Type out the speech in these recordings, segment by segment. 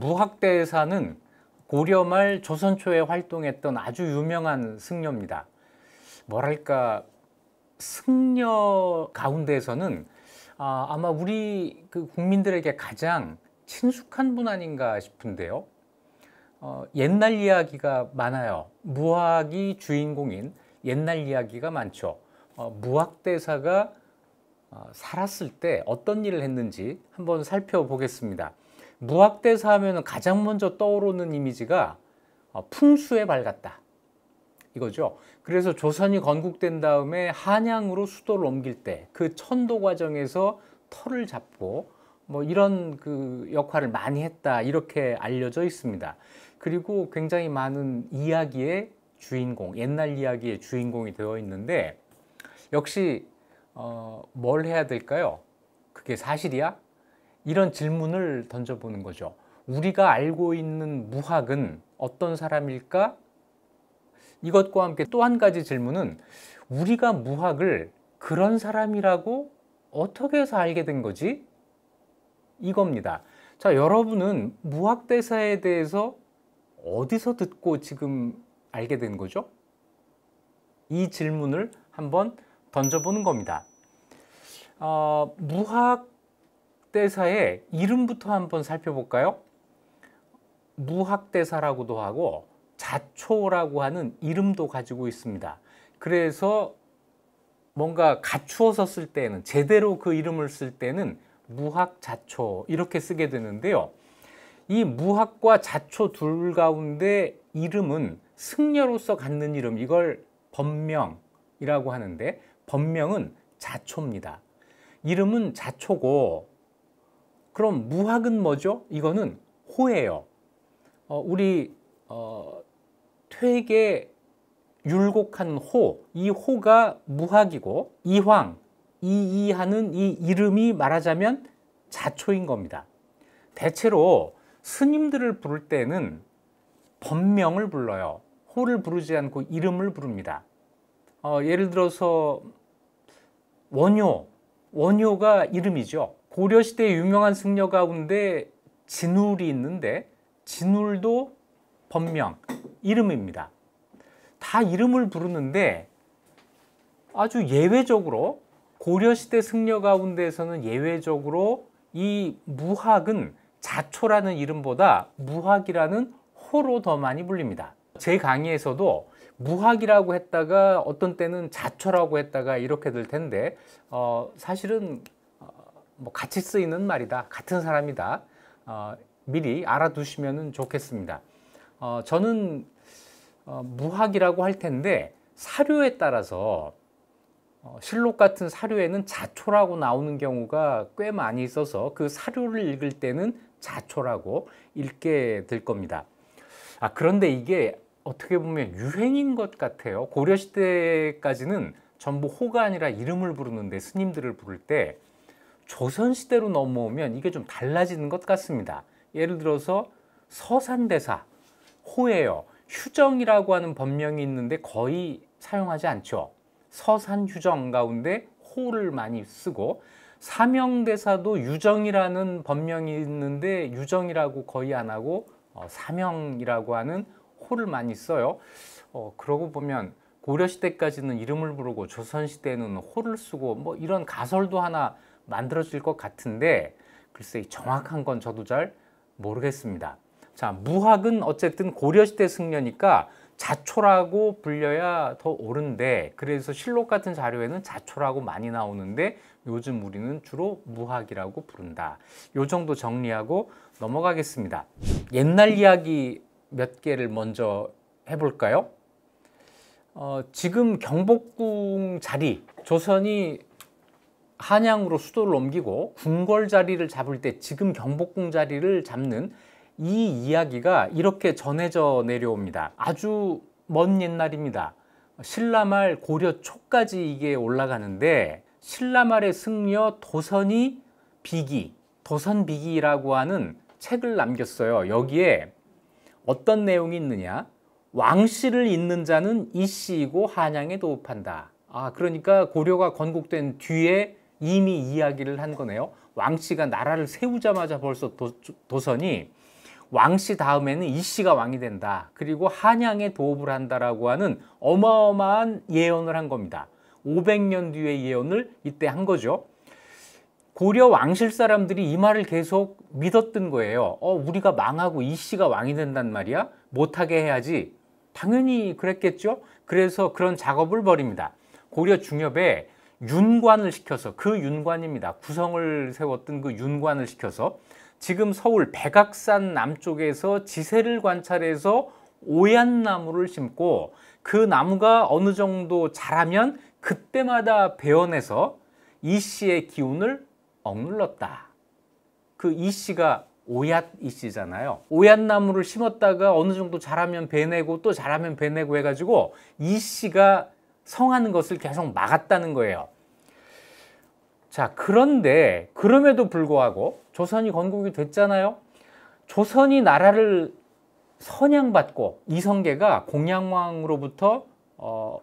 무학대사는 고려 말 조선 초에 활동했던 아주 유명한 승려입니다. 뭐랄까, 승려 가운데에서는 아마 우리 국민들에게 가장 친숙한 분 아닌가 싶은데요. 옛날 이야기가 많아요. 무학이 주인공인 옛날 이야기가 많죠. 무학대사가 살았을 때 어떤 일을 했는지 한번 살펴보겠습니다. 무학대사 하면 가장 먼저 떠오르는 이미지가 풍수에 밝았다, 이거죠. 그래서 조선이 건국된 다음에 한양으로 수도를 옮길 때 그 천도 과정에서 터를 잡고 뭐 이런 역할을 많이 했다, 이렇게 알려져 있습니다. 그리고 굉장히 많은 이야기의 주인공, 옛날 이야기의 주인공이 되어 있는데, 역시 뭘 해야 될까요? 그게 사실이야? 이런 질문을 던져보는 거죠. 우리가 알고 있는 무학은 어떤 사람일까? 이것과 함께 또 한 가지 질문은, 우리가 무학을 그런 사람이라고 어떻게 해서 알게 된 거지? 이겁니다. 자, 여러분은 무학대사에 대해서 어디서 듣고 지금 알게 된 거죠? 이 질문을 한번 던져보는 겁니다. 무학대사의 이름부터 한번 살펴볼까요? 무학대사라고도 하고 자초라고 하는 이름도 가지고 있습니다. 그래서 뭔가 갖추어서 쓸 때는, 제대로 그 이름을 쓸 때는 무학자초 이렇게 쓰게 되는데요. 이 무학과 자초 둘 가운데 이름은 승려로서 갖는 이름, 이걸 법명이라고 하는데, 법명은 자초입니다. 이름은 자초고, 그럼 무학은 뭐죠? 이거는 호예요. 우리 퇴계 율곡한 호, 이 호가 무학이고, 이황, 이하는 이 이름이 말하자면 자초인 겁니다. 대체로 스님들을 부를 때는 법명을 불러요. 호를 부르지 않고 이름을 부릅니다. 예를 들어서 원효가 이름이죠. 고려시대 유명한 승려 가운데 진울이 있는데, 진울도 법명, 이름입니다. 다 이름을 부르는데, 아주 예외적으로 고려시대 승려 가운데에서는 예외적으로 이 무학은 자초라는 이름보다 무학이라는 호로 더 많이 불립니다. 제 강의에서도 무학이라고 했다가 어떤 때는 자초라고 했다가 이렇게 될 텐데, 사실은 뭐 같이 쓰이는 말이다, 같은 사람이다, 미리 알아두시면 좋겠습니다. 저는 무학이라고 할 텐데, 사료에 따라서 실록 같은 사료에는 자초라고 나오는 경우가 꽤 많이 있어서 그 사료를 읽을 때는 자초라고 읽게 될 겁니다. 그런데 이게 어떻게 보면 유행인 것 같아요. 고려시대까지는 전부 호가 아니라 이름을 부르는데, 스님들을 부를 때 조선시대로 넘어오면 이게 좀 달라지는 것 같습니다. 예를 들어서 서산대사, 호예요. 휴정이라고 하는 법명이 있는데 거의 사용하지 않죠. 서산휴정 가운데 호를 많이 쓰고, 사명대사도 유정이라는 법명이 있는데 유정이라고 거의 안 하고 사명이라고 하는 호를 많이 써요. 그러고 보면 고려시대까지는 이름을 부르고 조선시대에는 호를 쓰고, 뭐 이런 가설도 하나 만들어질 것 같은데, 글쎄 정확한 건 저도 잘 모르겠습니다. 자, 무학은 어쨌든 고려시대 승려니까 자초라고 불려야 더 옳은데, 그래서 실록 같은 자료에는 자초라고 많이 나오는데 요즘 우리는 주로 무학이라고 부른다. 요 정도 정리하고 넘어가겠습니다. 옛날 이야기 몇 개를 먼저 해볼까요? 지금 경복궁 자리, 조선이 한양으로 수도를 옮기고 궁궐 자리를 잡을 때 지금 경복궁 자리를 잡는 이 이야기가 이렇게 전해져 내려옵니다. 아주 먼 옛날입니다. 신라말 고려 초까지 이게 올라가는데, 신라말의 승려 도선이 비기, 도선비기라고 하는 책을 남겼어요. 여기에 어떤 내용이 있느냐? 왕씨를 잇는 자는 이씨이고 한양에 도읍한다. 그러니까 고려가 건국된 뒤에 이미 이야기를 한 거네요. 왕씨가 나라를 세우자마자 벌써 도선이 왕씨 다음에는 이씨가 왕이 된다. 그리고 한양에 도읍을 한다라고 하는 어마어마한 예언을 한 겁니다. 500년 뒤의 예언을 이때 한 거죠. 고려 왕실 사람들이 이 말을 계속 믿었던 거예요. 우리가 망하고 이씨가 왕이 된단 말이야? 못하게 해야지. 당연히 그랬겠죠. 그래서 그런 작업을 벌입니다. 고려 중엽에 윤관을 시켜서, 그 윤관입니다. 구성을 세웠던 그 윤관을 시켜서 지금 서울 백악산 남쪽에서 지세를 관찰해서 오얏나무를 심고, 그 나무가 어느 정도 자라면 그때마다 베어내서 이씨의 기운을 억눌렀다. 그 이씨가 오얏 이씨잖아요. 오얏나무를 심었다가 어느 정도 자라면 베내고 또 자라면 베내고 해가지고 이씨가 성하는 것을 계속 막았다는 거예요. 자, 그런데 그럼에도 불구하고 조선이 건국이 됐잖아요. 조선이 나라를 선양받고 이성계가 공양왕으로부터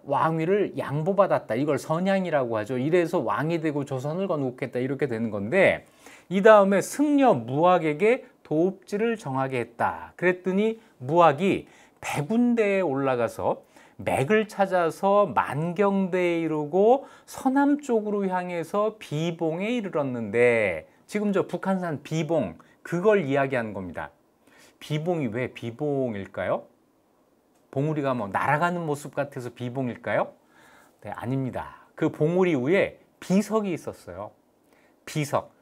왕위를 양보받았다. 이걸 선양이라고 하죠. 이래서 왕이 되고 조선을 건국했다. 이렇게 되는 건데, 이 다음에 승려 무학에게 도읍지를 정하게 했다. 그랬더니 무학이 백운대에 올라가서 맥을 찾아서 만경대에 이르고 서남쪽으로 향해서 비봉에 이르렀는데, 지금 저 북한산 비봉, 그걸 이야기하는 겁니다. 비봉이 왜 비봉일까요? 봉우리가 뭐 날아가는 모습 같아서 비봉일까요? 네, 아닙니다. 그 봉우리 위에 비석이 있었어요. 비석.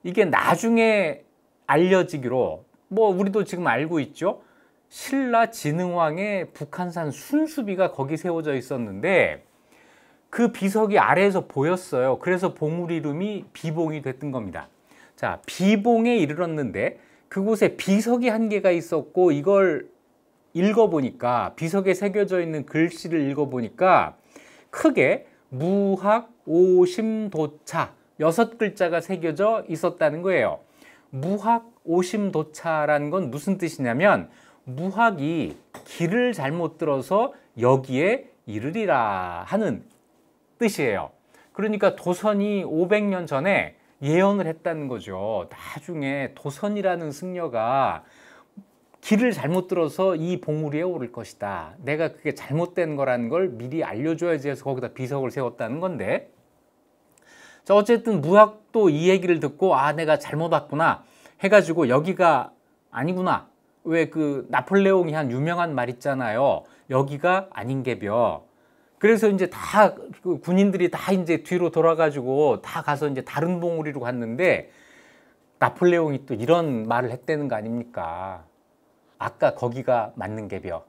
이게 나중에 알려지기로, 뭐 우리도 지금 알고 있죠. 신라 진흥왕의 북한산 순수비가 거기 세워져 있었는데 그 비석이 아래에서 보였어요. 그래서 봉우리 이름이 비봉이 됐던 겁니다. 자, 비봉에 이르렀는데 그곳에 비석이 한 개가 있었고, 이걸 읽어보니까, 비석에 새겨져 있는 글씨를 읽어보니까 크게 무학 오심도차 6글자가 새겨져 있었다는 거예요. 무학 오심도차라는 건 무슨 뜻이냐면, 무학이 길을 잘못 들어서 여기에 이르리라 하는 뜻이에요. 그러니까 도선이 500년 전에 예언을 했다는 거죠. 나중에 도선이라는 승려가 길을 잘못 들어서 이 봉우리에 오를 것이다. 내가 그게 잘못된 거라는 걸 미리 알려줘야지 해서 거기다 비석을 세웠다는 건데, 자, 어쨌든 무학도 이 얘기를 듣고 내가 잘못 왔구나 해가지고 여기가 아니구나. 왜 그 나폴레옹이 한 유명한 말 있잖아요. 여기가 아닌게벼. 그래서 이제 다 그 군인들이 다 이제 뒤로 돌아가지고 다 가서 이제 다른 봉우리로 갔는데, 나폴레옹이 또 이런 말을 했다는 거 아닙니까? 아까 거기가 맞는 게벼.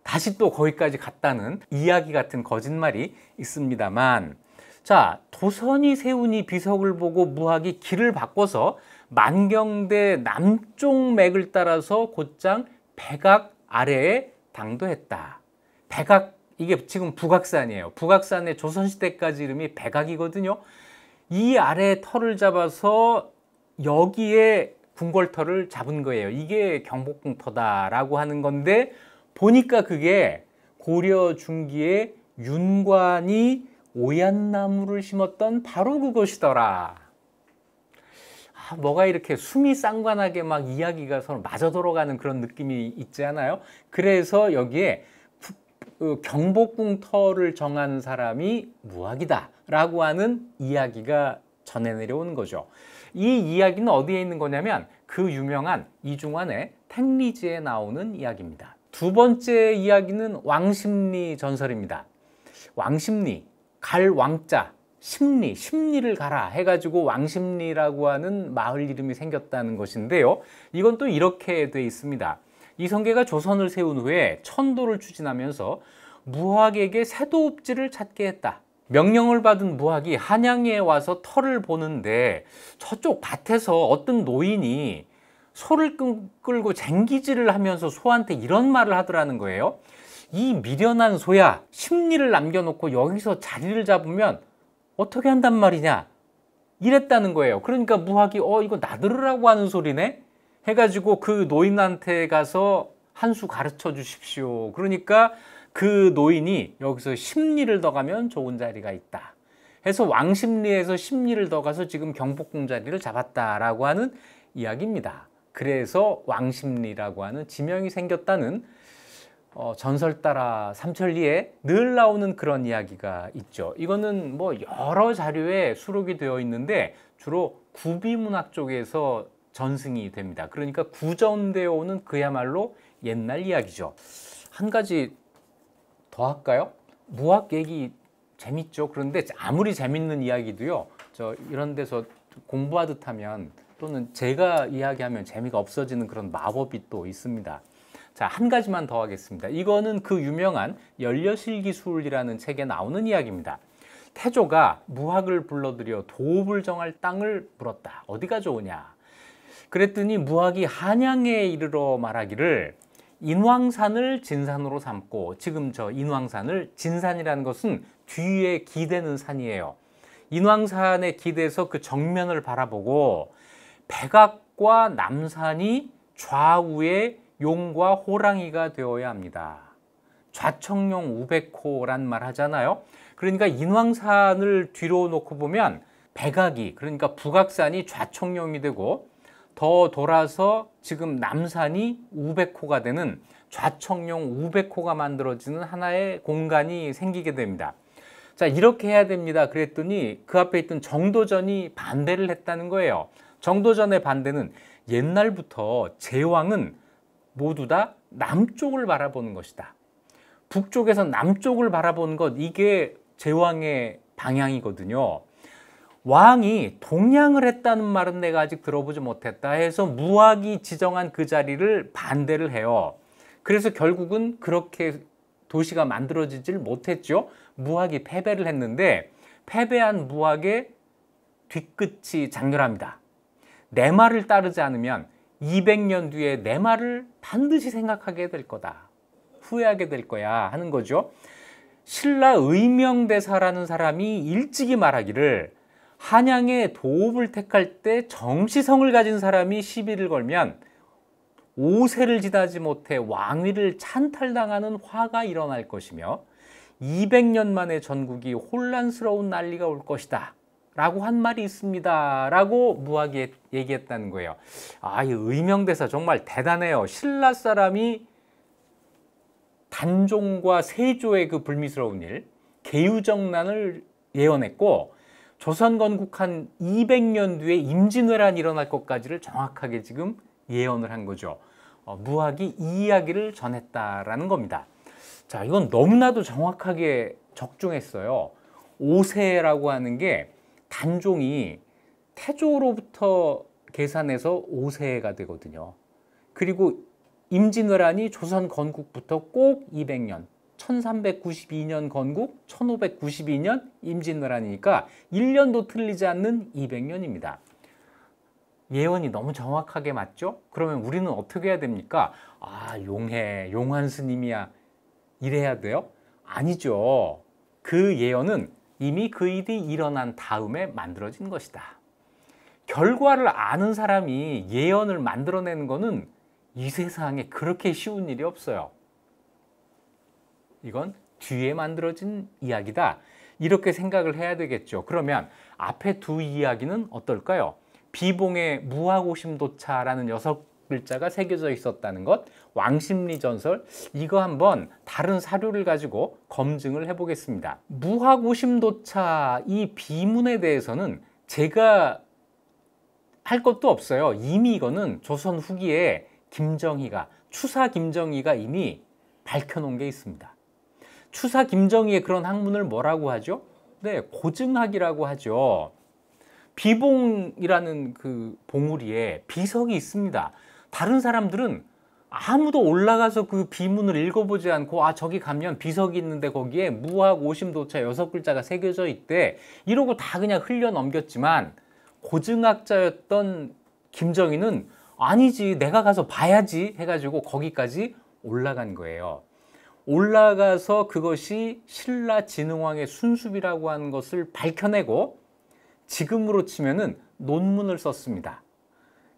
다시 또 거기까지 갔다는 이야기 같은 거짓말이 있습니다만, 자, 도선이 세운 이 비석을 보고 무학이 길을 바꿔서 만경대 남쪽 맥을 따라서 곧장 백악 아래에 당도했다. 백악, 이게 지금 북악산이에요. 북악산의 조선시대까지 이름이 백악이거든요. 이 아래에 터를 잡아서 여기에 궁궐터를 잡은 거예요. 이게 경복궁터다라고 하는 건데, 보니까 그게 고려 중기에 윤관이 오얏나무를 심었던 바로 그것이더라. 뭐가 이렇게 숨이 쌍관하게 막 이야기가 서로 맞아 돌아가는 그런 느낌이 있지 않아요? 그래서 여기에 경복궁터를 정한 사람이 무학이다 라고 하는 이야기가 전해 내려오는 거죠. 이 이야기는 어디에 있는 거냐면 그 유명한 이중환의 택리지에 나오는 이야기입니다. 두 번째 이야기는 왕십리 전설입니다. 왕십리, 갈 왕자, 십리, 십리를 가라 해가지고 왕십리라고 하는 마을 이름이 생겼다는 것인데요. 이건 또 이렇게 돼 있습니다. 이성계가 조선을 세운 후에 천도를 추진하면서 무학에게 새도읍지를 찾게 했다. 명령을 받은 무학이 한양에 와서 터를 보는데 저쪽 밭에서 어떤 노인이 소를 끌고 쟁기질을 하면서 소한테 이런 말을 하더라는 거예요. 이 미련한 소야, 십리를 남겨놓고 여기서 자리를 잡으면 어떻게 한단 말이냐 이랬다는 거예요. 그러니까 무학이 이거 나들으라고 하는 소리네 해가지고 그 노인한테 가서 한 수 가르쳐 주십시오. 그러니까 그 노인이 여기서 십리를 더 가면 좋은 자리가 있다 해서 왕십리에서 십리를 더 가서 지금 경복궁 자리를 잡았다라고 하는 이야기입니다. 그래서 왕십리라고 하는 지명이 생겼다는 전설 따라 삼천리에 늘 나오는 그런 이야기가 있죠. 이거는 뭐 여러 자료에 수록이 되어 있는데 주로 구비문학 쪽에서 전승이 됩니다. 그러니까 구전되어 오는 그야말로 옛날 이야기죠. 한 가지 더 할까요? 무학 얘기 재밌죠. 그런데 아무리 재밌는 이야기도요, 이런 데서 공부하듯 하면 또는 제가 이야기하면 재미가 없어지는 그런 마법이 또 있습니다. 자, 한 가지만 더 하겠습니다. 이거는 그 유명한 열려실기술이라는 책에 나오는 이야기입니다. 태조가 무학을 불러들여 도읍을 정할 땅을 물었다. 어디가 좋으냐? 그랬더니 무학이 한양에 이르러 말하기를 인왕산을 진산으로 삼고, 지금 저 인왕산을, 진산이라는 것은 뒤에 기대는 산이에요. 인왕산에 기대서 그 정면을 바라보고 백악과 남산이 좌우에 용과 호랑이가 되어야 합니다. 좌청룡 우백호란 말 하잖아요. 그러니까 인왕산을 뒤로 놓고 보면 백악이, 그러니까 북악산이 좌청룡이 되고, 더 돌아서 지금 남산이 우백호가 되는 좌청룡 우백호가 만들어지는 하나의 공간이 생기게 됩니다. 자, 이렇게 해야 됩니다. 그랬더니 그 앞에 있던 정도전이 반대를 했다는 거예요. 정도전의 반대는 옛날부터 제왕은 모두 다 남쪽을 바라보는 것이다. 북쪽에서 남쪽을 바라보는 것, 이게 제왕의 방향이거든요. 왕이 동양을 했다는 말은 내가 아직 들어보지 못했다 해서 무학이 지정한 그 자리를 반대를 해요. 그래서 결국은 그렇게 도시가 만들어지질 못했죠. 무학이 패배를 했는데, 패배한 무학의 뒤끝이 장렬합니다. 내 말을 따르지 않으면 200년 뒤에 내 말을 반드시 생각하게 될 거다. 후회하게 될 거야 하는 거죠. 신라 의명대사라는 사람이 일찍이 말하기를 한양에 도읍을 택할 때 정시성을 가진 사람이 시비를 걸면 5세를 지나지 못해 왕위를 찬탈당하는 화가 일어날 것이며 200년 만에 전국이 혼란스러운 난리가 올 것이다 라고 한 말이 있습니다 라고 무학이 얘기했다는 거예요. 이 의명대사 정말 대단해요. 신라 사람이 단종과 세조의 그 불미스러운 일, 계유정난을 예언했고, 조선 건국한 200년 뒤에 임진왜란이 일어날 것까지를 정확하게 지금 예언을 한 거죠. 무학이 이 이야기를 전했다라는 겁니다. 자, 이건 너무나도 정확하게 적중했어요. 5세라고 하는 게 단종이 태조로부터 계산해서 5세가 되거든요. 그리고 임진왜란이 조선 건국부터 꼭 200년, 1392년 건국, 1592년 임진왜란이니까 1년도 틀리지 않는 200년입니다. 예언이 너무 정확하게 맞죠? 그러면 우리는 어떻게 해야 됩니까? 용한 스님이야, 이래야 돼요? 아니죠. 그 예언은 이미 그 일이 일어난 다음에 만들어진 것이다. 결과를 아는 사람이 예언을 만들어내는 거는 이 세상에 그렇게 쉬운 일이 없어요. 이건 뒤에 만들어진 이야기다. 이렇게 생각을 해야 되겠죠. 그러면 앞에 두 이야기는 어떨까요? 비봉의 무학오심도차라는 6글자가 새겨져 있었다는 것, 왕십리 전설, 이거 한번 다른 사료를 가지고 검증을 해보겠습니다. 무학오심도차 이 비문에 대해서는 제가 할 것도 없어요. 이미 이거는 조선 후기에 추사 김정희가 이미 밝혀놓은 게 있습니다. 추사 김정희의 그런 학문을 뭐라고 하죠? 네, 고증학이라고 하죠. 비봉이라는 그 봉우리에 비석이 있습니다. 다른 사람들은 아무도 올라가서 그 비문을 읽어보지 않고 저기 가면 비석이 있는데 거기에 무학 오심도차 6글자가 새겨져 있대, 이러고 다 그냥 흘려 넘겼지만, 고증학자였던 김정희는 아니지, 내가 가서 봐야지 해가지고 거기까지 올라간 거예요. 올라가서 그것이 신라 진흥왕의 순수비라고 하는 것을 밝혀내고 지금으로 치면은 논문을 썼습니다.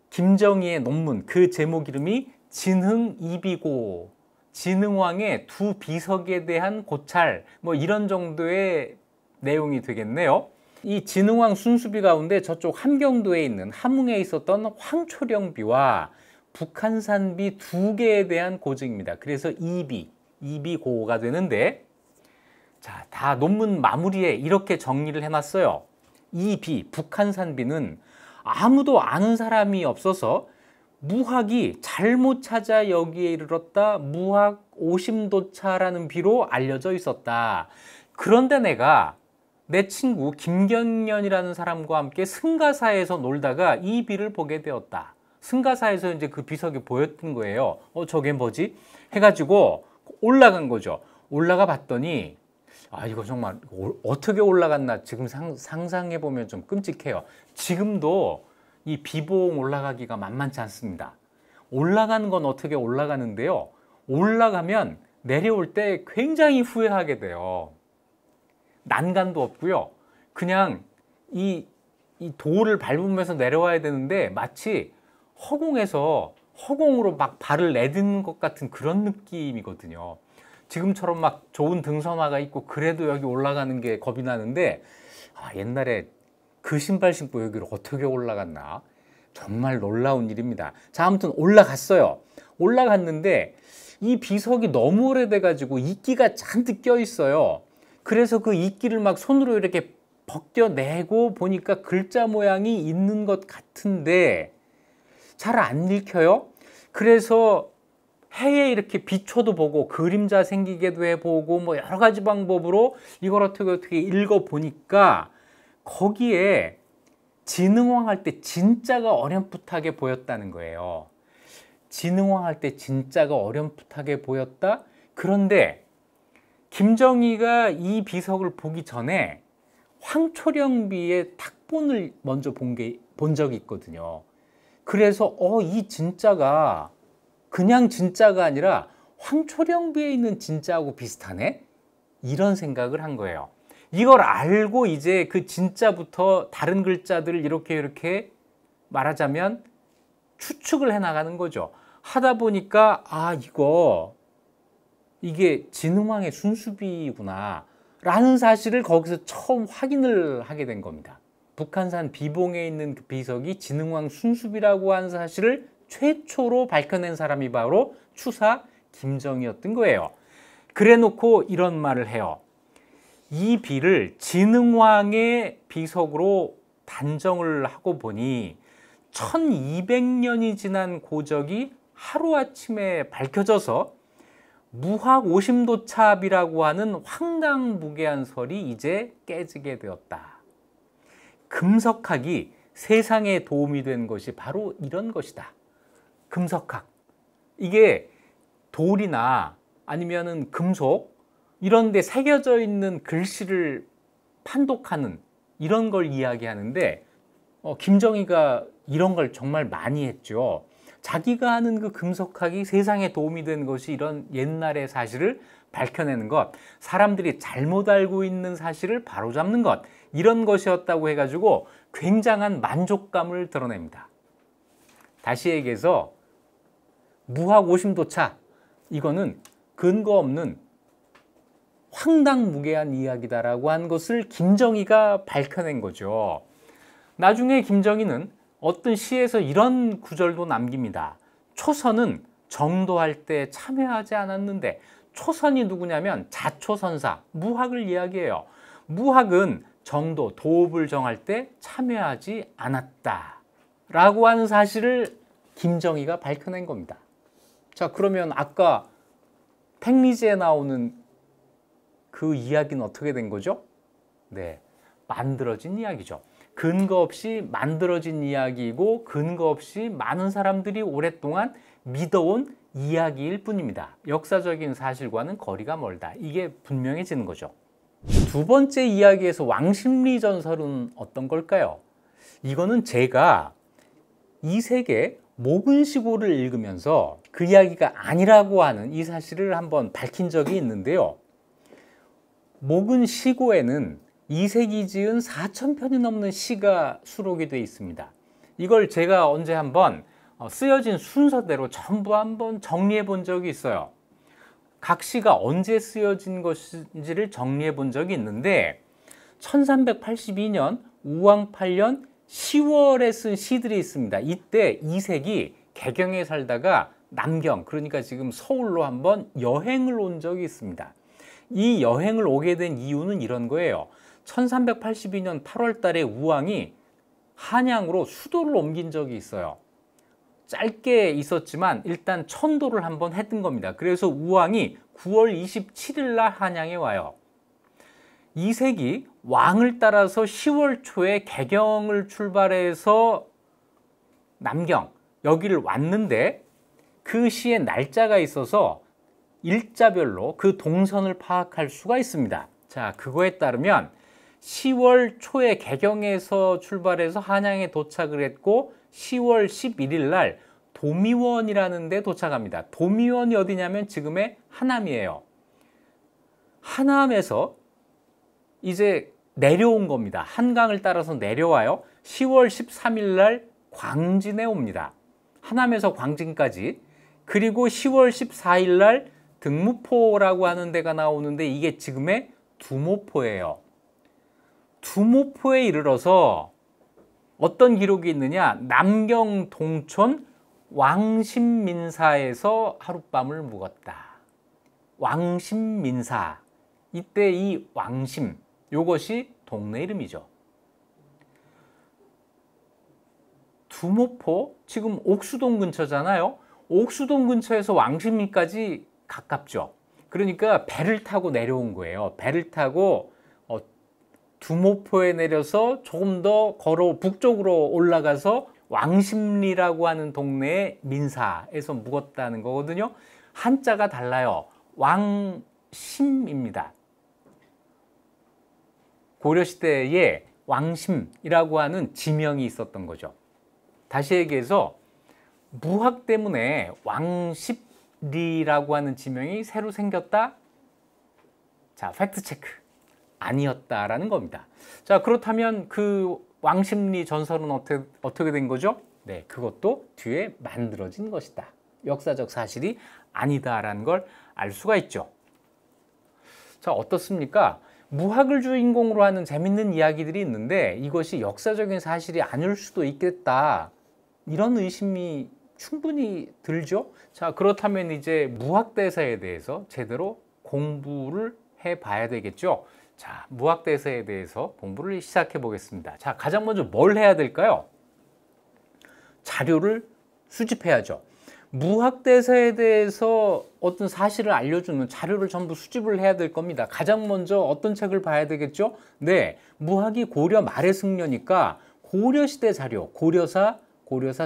김정희의 논문, 그 제목 이름이 진흥이비고, 진흥왕의 두 비석에 대한 고찰, 뭐 이런 정도의 내용이 되겠네요. 이 진흥왕 순수비 가운데 저쪽 함경도에 있는 함흥에 있었던 황초령비와 북한산비 2개에 대한 고증입니다. 그래서 2B 고가 되는데, 자, 다 논문 마무리에 이렇게 정리를 해놨어요. 2B, 북한산비는 아무도 아는 사람이 없어서 무학이 잘못 찾아 여기에 이르렀다. 무학 오심도차라는 비로 알려져 있었다. 그런데 내가 내 친구 김경련이라는 사람과 함께 승가사에서 놀다가 이 비를 보게 되었다. 승가사에서 이제 그 비석이 보였던 거예요. 저게 뭐지? 해가지고 올라간 거죠. 올라가 봤더니 이거 정말 어떻게 올라갔나 지금 상상해 보면 좀 끔찍해요. 지금도 이 비봉 올라가기가 만만치 않습니다. 올라가는 건 어떻게 올라가는데요. 올라가면 내려올 때 굉장히 후회하게 돼요. 난간도 없고요. 그냥 이 돌을 밟으면서 내려와야 되는데 마치 허공으로 막 발을 내딛는 것 같은 그런 느낌이거든요. 지금처럼 막 좋은 등산화가 있고 그래도 여기 올라가는 게 겁이 나는데 옛날에 그 신발 신고 여기를 어떻게 올라갔나? 정말 놀라운 일입니다. 자, 아무튼 올라갔어요. 올라갔는데 이 비석이 너무 오래돼 가지고 이끼가 잔뜩 껴 있어요. 그래서 그 이끼를 막 손으로 이렇게 벗겨내고 보니까 글자 모양이 있는 것 같은데 잘 안 읽혀요. 그래서 해에 이렇게 비춰도 보고 그림자 생기게도 해보고 뭐 여러 가지 방법으로 이걸 어떻게 읽어 보니까 거기에 진흥왕 할 때 진짜가 어렴풋하게 보였다는 거예요. 진흥왕 할 때 진짜가 어렴풋하게 보였다. 그런데 김정희가 이 비석을 보기 전에 황초령비의 탁본을 먼저 본 적이 있거든요. 그래서 이 진짜가 그냥 진짜가 아니라 황초령비에 있는 진짜하고 비슷하네? 이런 생각을 한 거예요. 이걸 알고 이제 그 진짜부터 다른 글자들을 이렇게 말하자면 추측을 해 나가는 거죠. 하다 보니까 이게 진흥왕의 순수비구나 라는 사실을 거기서 처음 확인을 하게 된 겁니다. 북한산 비봉에 있는 그 비석이 진흥왕 순수비라고 하는 사실을 최초로 밝혀낸 사람이 바로 추사 김정희였던 거예요. 그래 놓고 이런 말을 해요. 이 비를 진흥왕의 비석으로 단정을 하고 보니 1200년이 지난 고적이 하루아침에 밝혀져서 무학 오심도차비라고 하는 황당무계한 설이 이제 깨지게 되었다. 금석학이 세상에 도움이 된 것이 바로 이런 것이다. 금석학. 이게 돌이나 아니면은 금속 이런 데 새겨져 있는 글씨를 판독하는 이런 걸 이야기하는데 김정희가 이런 걸 정말 많이 했죠. 자기가 하는 그 금속학이 세상에 도움이 된 것이 이런 옛날의 사실을 밝혀내는 것, 사람들이 잘못 알고 있는 사실을 바로잡는 것, 이런 것이었다고 해가지고 굉장한 만족감을 드러냅니다. 다시 얘기해서 무학 오심도차, 이거는 근거 없는 황당무계한 이야기다라고 한 것을 김정희가 밝혀낸 거죠. 나중에 김정희는 어떤 시에서 이런 구절도 남깁니다. 초선은 정도할 때 참여하지 않았는데, 초선이 누구냐면 자초선사, 무학을 이야기해요. 무학은 정도, 도읍을 정할 때 참여하지 않았다 라고 하는 사실을 김정희가 밝혀낸 겁니다. 자, 그러면 아까 팽리지에 나오는 그 이야기는 어떻게 된 거죠? 네, 만들어진 이야기죠. 근거 없이 만들어진 이야기이고 근거 없이 많은 사람들이 오랫동안 믿어온 이야기일 뿐입니다. 역사적인 사실과는 거리가 멀다. 이게 분명해지는 거죠. 두 번째 이야기에서 왕십리 전설은 어떤 걸까요? 이거는 제가 이색의 모근시고를 읽으면서 그 이야기가 아니라고 하는 이 사실을 한번 밝힌 적이 있는데요. 모근시고에는 이색이 지은 4,000편이 넘는 시가 수록이 되어 있습니다. 이걸 제가 언제 한번 쓰여진 순서대로 전부 한번 정리해 본 적이 있어요. 각 시가 언제 쓰여진 것인지를 정리해 본 적이 있는데 1382년 우왕 8년 10월에 쓴 시들이 있습니다. 이때 이색이 개경에 살다가 남경, 그러니까 지금 서울로 한번 여행을 온 적이 있습니다. 이 여행을 오게 된 이유는 이런 거예요. 1382년 8월 달에 우왕이 한양으로 수도를 옮긴 적이 있어요. 짧게 있었지만 일단 천도를 한번 했던 겁니다. 그래서 우왕이 9월 27일 날 한양에 와요. 이색이 왕을 따라서 10월 초에 개경을 출발해서 남경, 여기를 왔는데 그 시에 날짜가 있어서 일자별로 그 동선을 파악할 수가 있습니다. 자, 그거에 따르면 10월 초에 개경에서 출발해서 한양에 도착을 했고 10월 11일 날 도미원이라는 데 도착합니다. 도미원이 어디냐면 지금의 하남이에요. 하남에서 이제 내려온 겁니다. 한강을 따라서 내려와요. 10월 13일 날 광진에 옵니다. 하남에서 광진까지. 그리고 10월 14일 날 등무포라고 하는 데가 나오는데 이게 지금의 두모포예요. 두모포에 이르러서 어떤 기록이 있느냐, 남경 동촌 왕신민사에서 하룻밤을 묵었다. 왕신민사, 이때 이 왕심, 요것이 동네 이름이죠. 두모포, 지금 옥수동 근처잖아요. 옥수동 근처에서 왕신리까지 가깝죠. 그러니까 배를 타고 내려온 거예요. 배를 타고 두모포에 내려서 조금 더 북쪽으로 올라가서 왕심리라고 하는 동네의 민사에서 묵었다는 거거든요. 한자가 달라요. 왕심입니다. 고려시대에 왕심이라고 하는 지명이 있었던 거죠. 다시 얘기해서 무학 때문에 왕십리라고 하는 지명이 새로 생겼다? 자, 팩트체크. 아니었다라는 겁니다. 자, 그렇다면 그 왕십리 전설은 어떻게 된 거죠? 네, 그것도 뒤에 만들어진 것이다. 역사적 사실이 아니다라는 걸 알 수가 있죠. 자, 어떻습니까? 무학을 주인공으로 하는 재밌는 이야기들이 있는데 이것이 역사적인 사실이 아닐 수도 있겠다. 이런 의심이 충분히 들죠. 자, 그렇다면 이제 무학대사에 대해서 제대로 공부를 해봐야 되겠죠. 자, 무학대사에 대해서 공부를 시작해 보겠습니다. 자, 가장 먼저 뭘 해야 될까요? 자료를 수집해야죠. 무학대사에 대해서 어떤 사실을 알려주는 자료를 전부 수집을 해야 될 겁니다. 가장 먼저 어떤 책을 봐야 되겠죠? 네, 무학이 고려 말의 승려니까 고려시대 자료, 고려사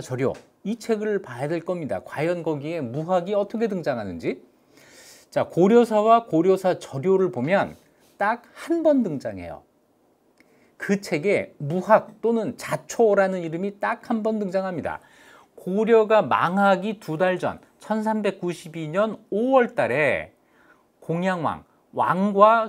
저료, 이 책을 봐야 될 겁니다. 과연 거기에 무학이 어떻게 등장하는지. 자, 고려사와 고려사 저료를 보면 딱 한 번 등장해요. 그 책에 무학 또는 자초라는 이름이 딱 한 번 등장합니다. 고려가 망하기 2달 전 1392년 5월 달에 공양왕, 왕과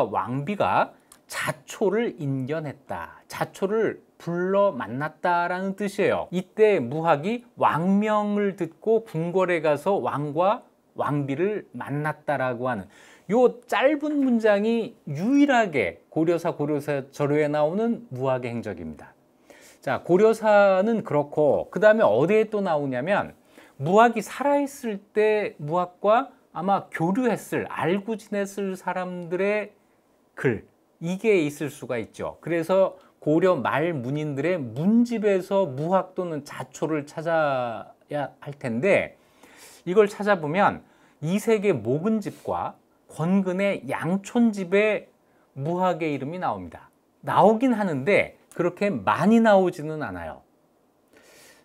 왕비가 자초를 인견했다. 자초를 불러 만났다라는 뜻이에요. 이때 무학이 왕명을 듣고 궁궐에 가서 왕과 왕비를 만났다라고 하는 요 짧은 문장이 유일하게 고려사 저료에 나오는 무학의 행적입니다. 자, 고려사는 그렇고 그 다음에 어디에 또 나오냐면 무학이 살아있을 때 무학과 아마 교류했을, 알고 지냈을 사람들의 글, 이게 있을 수가 있죠. 그래서 고려 말 문인들의 문집에서 무학 또는 자초를 찾아야 할 텐데 이걸 찾아보면 이색의 목은집과 권근의 양촌집에 무학의 이름이 나옵니다. 나오긴 하는데 그렇게 많이 나오지는 않아요.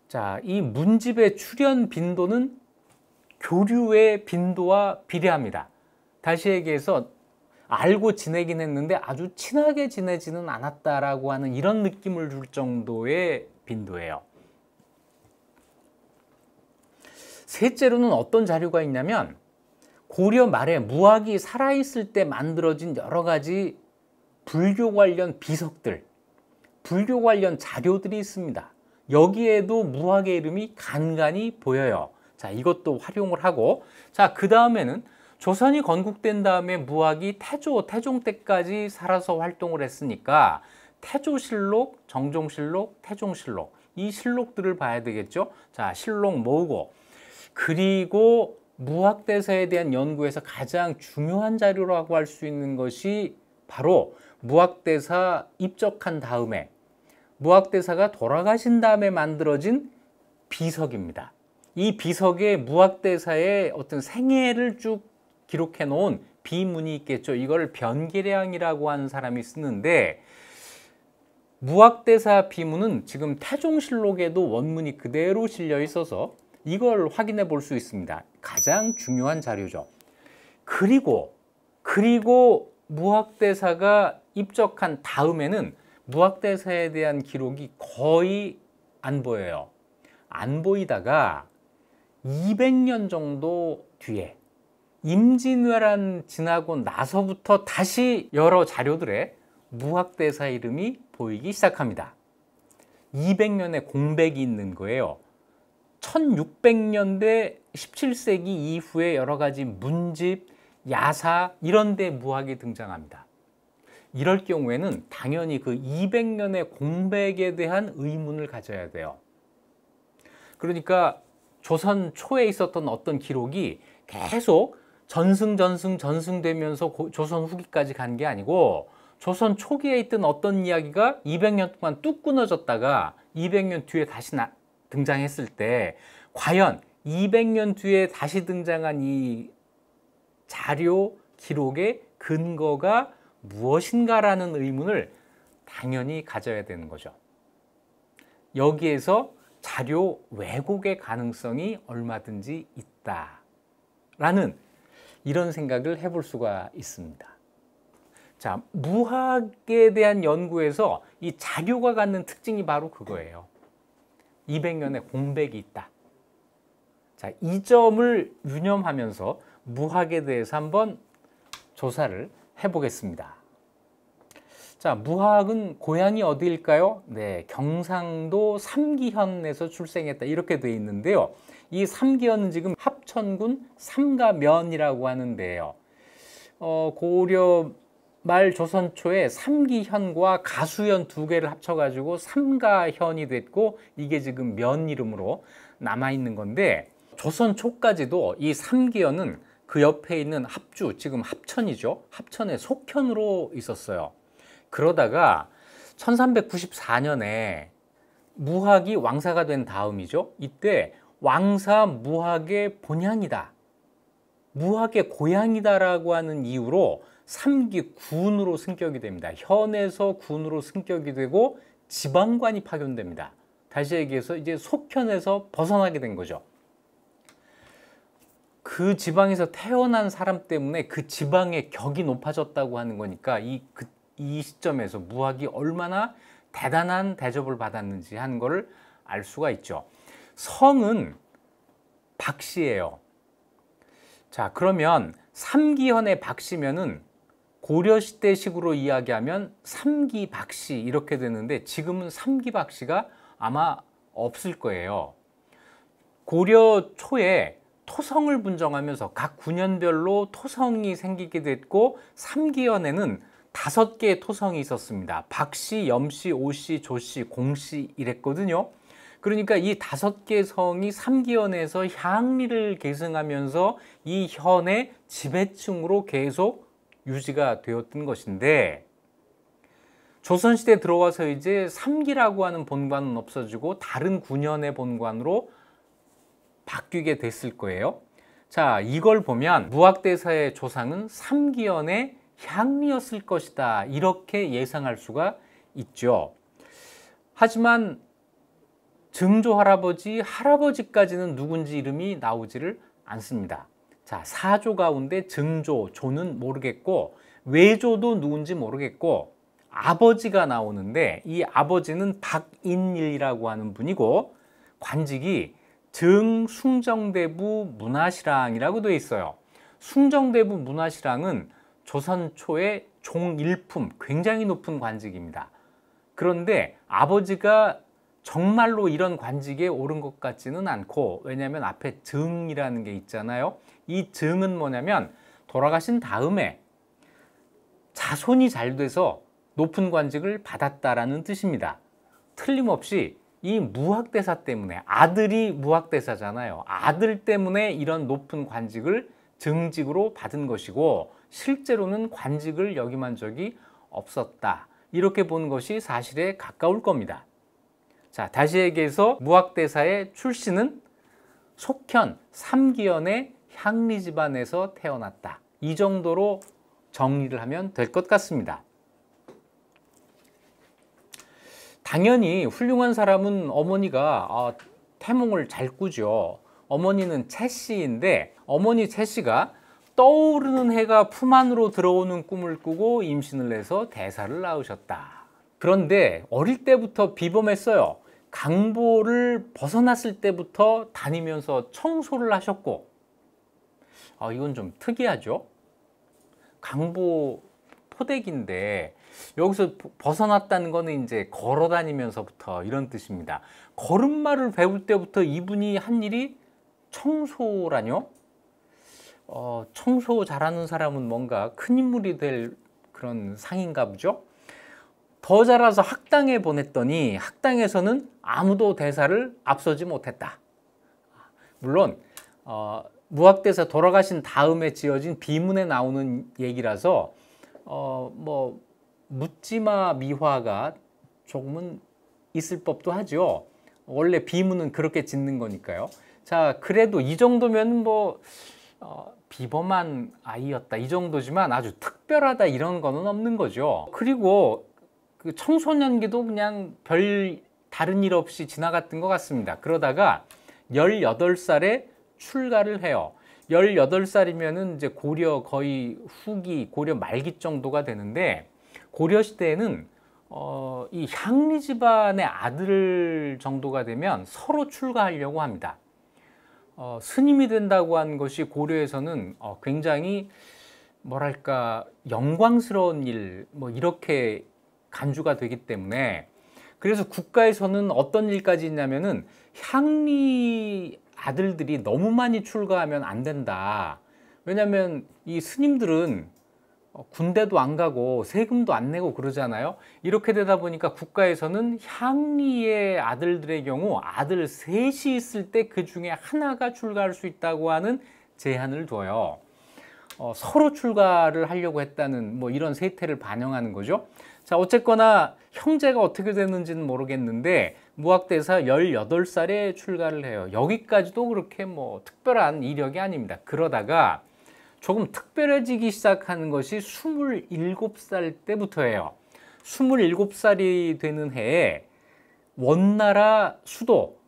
자, 이 문집의 출연 빈도는 교류의 빈도와 비례합니다. 다시 얘기해서 알고 지내긴 했는데 아주 친하게 지내지는 않았다라고 하는 이런 느낌을 줄 정도의 빈도예요. 셋째로는 어떤 자료가 있냐면 고려 말에 무학이 살아있을 때 만들어진 여러 가지 불교 관련 비석들, 불교 관련 자료들이 있습니다. 여기에도 무학의 이름이 간간히 보여요. 자, 이것도 활용을 하고, 자, 그 다음에는 조선이 건국된 다음에 무학이 태종 때까지 살아서 활동을 했으니까 태조실록, 정종실록, 태종실록 이 실록들을 봐야 되겠죠. 자, 실록 모으고, 그리고 무학대사에 대한 연구에서 가장 중요한 자료라고 할 수 있는 것이 바로 무학대사 입적한 다음에, 무학대사가 돌아가신 다음에 만들어진 비석입니다. 이 비석에 무학대사의 어떤 생애를 쭉 기록해 놓은 비문이 있겠죠. 이걸 변계량이라고 하는 사람이 쓰는데, 무학대사 비문은 지금 태종실록에도 원문이 그대로 실려 있어서 이걸 확인해 볼 수 있습니다. 가장 중요한 자료죠. 그리고 무학대사가 입적한 다음에는 무학대사에 대한 기록이 거의 안 보여요. 안 보이다가 200년 정도 뒤에 임진왜란 지나고 나서부터 다시 여러 자료들에 무학대사 이름이 보이기 시작합니다. 200년의 공백이 있는 거예요. 1600년대 17세기 이후에 여러 가지 문집, 야사 이런 데 무학이 등장합니다. 이럴 경우에는 당연히 그 200년의 공백에 대한 의문을 가져야 돼요. 그러니까 조선 초에 있었던 어떤 기록이 계속 전승되면서 조선 후기까지 간 게 아니고, 조선 초기에 있던 어떤 이야기가 200년 동안 뚝 끊어졌다가 200년 뒤에 다시 등장했을 때 과연 200년 뒤에 다시 등장한 이 자료 기록의 근거가 무엇인가라는 의문을 당연히 가져야 되는 거죠. 여기에서 자료 왜곡의 가능성이 얼마든지 있다라는 이런 생각을 해볼 수가 있습니다. 자, 무학에 대한 연구에서 이 자료가 갖는 특징이 바로 그거예요. 200년의 공백이 있다. 자, 이 점을 유념하면서 무학에 대해서 한번 조사를 해보겠습니다. 자, 무학은 고향이 어디일까요? 네, 경상도 삼기현에서 출생했다 이렇게 되어 있는데요. 이 삼기현은 지금 합천군 삼가면이라고 하는데요. 고려 말 조선 초에 삼기현과 가수현 두 개를 합쳐가지고 삼가현이 됐고, 이게 지금 면 이름으로 남아있는 건데, 조선 초까지도 이 삼기현은 그 옆에 있는 합주, 지금 합천이죠. 합천의 속현으로 있었어요. 그러다가 1394년에 무학이 왕사가 된 다음이죠. 이때 왕사 무학의 본향이다, 무학의 고향이다라고 하는 이유로 삼기군으로 승격이 됩니다. 현에서 군으로 승격이 되고 지방관이 파견됩니다. 다시 얘기해서 이제 속현에서 벗어나게 된 거죠. 그 지방에서 태어난 사람 때문에 그 지방의 격이 높아졌다고 하는 거니까 이 시점에서 무학이 얼마나 대단한 대접을 받았는지 하는 것을 알 수가 있죠. 성은 박씨예요. 자, 그러면 삼기현의 박씨면은 고려시대식으로 이야기하면 삼기박씨 이렇게 되는데, 지금은 삼기박씨가 아마 없을 거예요. 고려 초에 토성을 분정하면서 각 군현별로 토성이 생기게 됐고, 삼기현에는 5개의 토성이 있었습니다. 박씨, 염씨, 오씨, 조씨, 공씨 이랬거든요. 그러니까 이 5개의 성이 삼기현에서 향리를 계승하면서 이 현의 지배층으로 계속 유지가 되었던 것인데, 조선시대에 들어와서 이제 삼기라고 하는 본관은 없어지고 다른 군현의 본관으로 바뀌게 됐을 거예요. 자, 이걸 보면 무학대사의 조상은 삼기현의 향리였을 것이다, 이렇게 예상할 수가 있죠. 하지만 증조 할아버지, 할아버지까지는 누군지 이름이 나오지를 않습니다. 자, 사조 가운데 증조, 조는 모르겠고 외조도 누군지 모르겠고 아버지가 나오는데, 이 아버지는 박인일이라고 하는 분이고 관직이 증숭정대부 문화실랑이라고 되어 있어요. 숭정대부 문화실랑은 조선 초의 종일품, 굉장히 높은 관직입니다. 그런데 아버지가 정말로 이런 관직에 오른 것 같지는 않고, 왜냐하면 앞에 증이라는 게 있잖아요. 이 증은 뭐냐면 돌아가신 다음에 자손이 잘 돼서 높은 관직을 받았다라는 뜻입니다. 틀림없이 이 무학대사 때문에, 아들이 무학대사잖아요. 아들 때문에 이런 높은 관직을 증직으로 받은 것이고 실제로는 관직을 역임한 적이 없었다. 이렇게 보는 것이 사실에 가까울 겁니다. 자, 다시 얘기해서 무학대사의 출신은 속현, 삼기현의 향리 집안에서 태어났다. 이 정도로 정리를 하면 될 것 같습니다. 당연히 훌륭한 사람은 어머니가 태몽을 잘 꾸죠. 어머니는 채씨인데 어머니 채씨가 떠오르는 해가 품 안으로 들어오는 꿈을 꾸고 임신을 해서 대사를 낳으셨다. 그런데 어릴 때부터 비범했어요. 강보를 벗어났을 때부터 다니면서 청소를 하셨고, 이건 좀 특이하죠. 강보 포대기인데 여기서 벗어났다는 거는 이제 걸어 다니면서부터 이런 뜻입니다. 걸음마를 배울 때부터 이분이 한 일이 청소라뇨? 청소 잘하는 사람은 뭔가 큰 인물이 될 그런 상인가 보죠. 더 자라서 학당에 보냈더니 학당에서는 아무도 대사를 앞서지 못했다. 물론 무학대사 돌아가신 다음에 지어진 비문에 나오는 얘기라서 뭐 묻지마 미화가 조금은 있을 법도 하죠. 원래 비문은 그렇게 짓는 거니까요. 자, 그래도 이 정도면 뭐 비범한 아이였다 이 정도지만 아주 특별하다 이런 거는 없는 거죠. 그리고 그 청소년기도 그냥 별 다른 일 없이 지나갔던 것 같습니다. 그러다가 18살에 출가를 해요. 18살이면은 이제 고려 거의 후기, 고려 말기 정도가 되는데, 고려 시대에는 이 향리 집안의 아들 정도가 되면 서로 출가하려고 합니다. 스님이 된다고 한 것이 고려에서는 굉장히 뭐랄까 영광스러운 일, 뭐 이렇게 간주가 되기 때문에, 그래서 국가에서는 어떤 일까지 있냐면은 향리 아들들이 너무 많이 출가하면 안 된다. 왜냐하면 이 스님들은 군대도 안 가고 세금도 안 내고 그러잖아요. 이렇게 되다 보니까 국가에서는 향리의 아들들의 경우 아들 셋이 있을 때 그 중에 하나가 출가할 수 있다고 하는 제한을 둬요. 서로 출가를 하려고 했다는 뭐 이런 세태를 반영하는 거죠. 자, 어쨌거나 형제가 어떻게 됐는지는 모르겠는데 무학대사 18살에 출가를 해요. 여기까지도 그렇게 뭐 특별한 이력이 아닙니다. 그러다가 조금 특별해지기 시작하는 것이 27살 때부터예요. 27살이 되는 해에 원나라 수도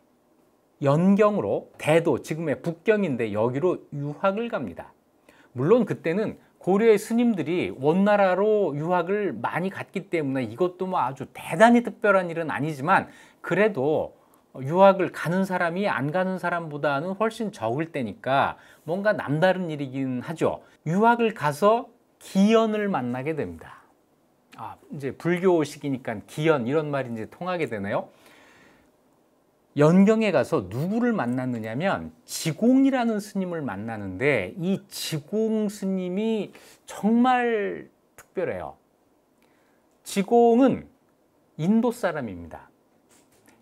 연경으로, 대도, 지금의 북경인데 여기로 유학을 갑니다. 물론 그때는 고려의 스님들이 원나라로 유학을 많이 갔기 때문에 이것도 뭐 아주 대단히 특별한 일은 아니지만, 그래도 유학을 가는 사람이 안 가는 사람보다는 훨씬 적을 때니까 뭔가 남다른 일이긴 하죠. 유학을 가서 기연을 만나게 됩니다. 이제 불교식이니까 기연 이런 말이 이제 통하게 되네요. 연경에 가서 누구를 만났느냐면 지공이라는 스님을 만나는데, 이 지공 스님이 정말 특별해요. 지공은 인도 사람입니다.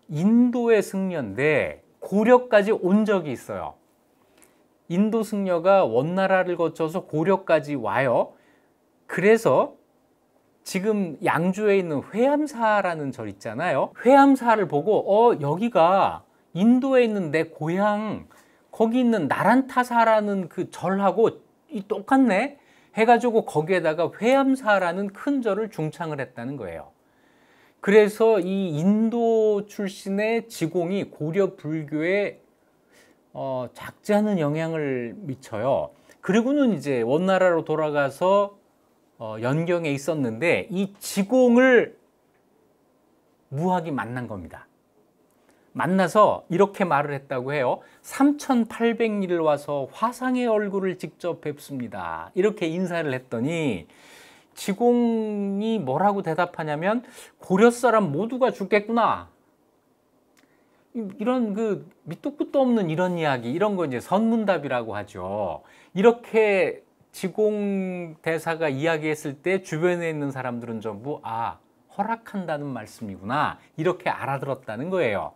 인도의 승려인데 고려까지 온 적이 있어요. 인도 승려가 원나라를 거쳐서 고려까지 와요. 그래서 지금 양주에 있는 회암사라는 절 있잖아요. 회암사를 보고 여기가 인도에 있는 내 고향, 거기 있는 나란타사라는 그 절하고 똑같네 해가지고 거기에다가 회암사라는 큰 절을 중창을 했다는 거예요. 그래서 이 인도 출신의 지공이 고려 불교에 작지 않은 영향을 미쳐요. 그리고는 이제 원나라로 돌아가서 연경에 있었는데, 이 지공을 무학이 만난 겁니다. 만나서 이렇게 말을 했다고 해요. 3800리를 와서 화상의 얼굴을 직접 뵙습니다. 이렇게 인사를 했더니 지공이 뭐라고 대답하냐면, 고려 사람 모두가 죽겠구나. 이런 그 밑도 끝도 없는 이런 이야기, 이런 거 이제 선문답이라고 하죠. 이렇게 지공 대사가 이야기했을 때 주변에 있는 사람들은 전부 허락한다는 말씀이구나 이렇게 알아들었다는 거예요.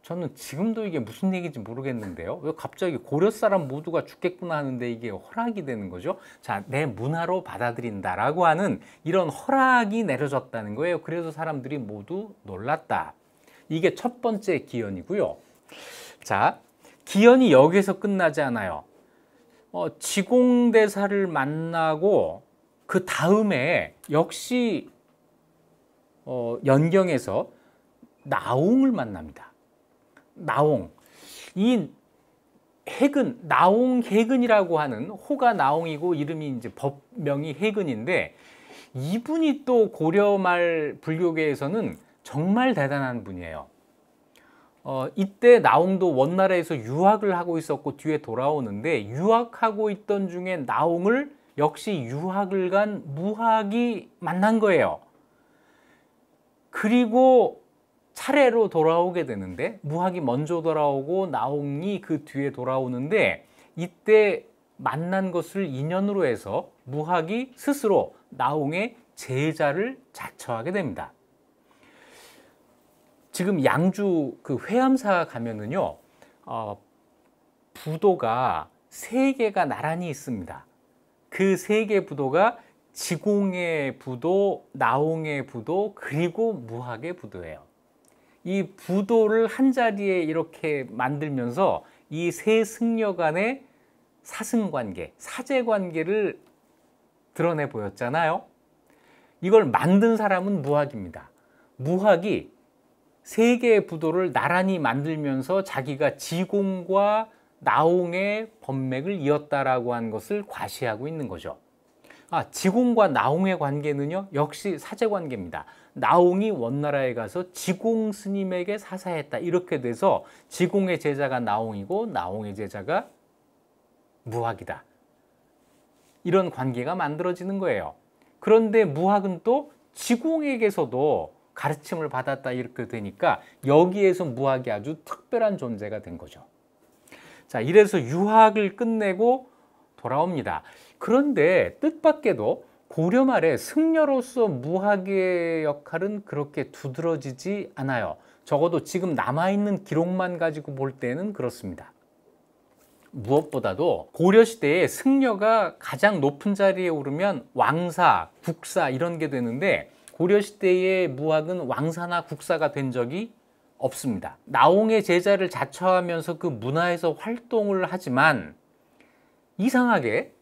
저는 지금도 이게 무슨 얘기인지 모르겠는데요. 왜 갑자기 고려 사람 모두가 죽겠구나 하는데 이게 허락이 되는 거죠? 자, 내 문화로 받아들인다라고 하는 이런 허락이 내려졌다는 거예요. 그래서 사람들이 모두 놀랐다. 이게 첫 번째 기원이고요. 자, 기원이 여기서 끝나지 않아요. 지공대사를 만나고 그 다음에 역시 연경에서 나옹을 만납니다. 나옹. 이 해근, 나옹해근이라고 하는 호가 나옹이고 이름이 이제 법명이 해근인데 이분이 또 고려 말 불교계에서는 정말 대단한 분이에요. 이때 나옹도 원나라에서 유학을 하고 있었고 뒤에 돌아오는데 유학하고 있던 중에 나옹을 역시 유학을 간 무학이 만난 거예요. 그리고 차례로 돌아오게 되는데 무학이 먼저 돌아오고 나옹이 그 뒤에 돌아오는데 이때 만난 것을 인연으로 해서 무학이 스스로 나옹의 제자를 자처하게 됩니다. 지금 양주 그 회암사 가면은요, 부도가 3개가 나란히 있습니다. 그 3개 부도가 지공의 부도, 나옹의 부도, 그리고 무학의 부도예요. 이 부도를 한 자리에 이렇게 만들면서 이 세 승려 간의 사승관계, 사제관계를 드러내 보였잖아요. 이걸 만든 사람은 무학입니다. 무학이 3개의 부도를 나란히 만들면서 자기가 지공과 나옹의 법맥을 이었다라고 한 것을 과시하고 있는 거죠. 지공과 나옹의 관계는요, 역시 사제관계입니다. 나옹이 원나라에 가서 지공 스님에게 사사했다. 이렇게 돼서 지공의 제자가 나옹이고 나옹의 제자가 무학이다. 이런 관계가 만들어지는 거예요. 그런데 무학은 또 지공에게서도 가르침을 받았다 이렇게 되니까 여기에서 무학이 아주 특별한 존재가 된 거죠. 자, 이래서 유학을 끝내고 돌아옵니다. 그런데 뜻밖에도 고려 말에 승려로서 무학의 역할은 그렇게 두드러지지 않아요. 적어도 지금 남아있는 기록만 가지고 볼 때는 그렇습니다. 무엇보다도 고려시대에 승려가 가장 높은 자리에 오르면 왕사, 국사 이런 게 되는데 고려시대의 무학은 왕사나 국사가 된 적이 없습니다. 나옹의 제자를 자처하면서 그 문화에서 활동을 하지만 이상하게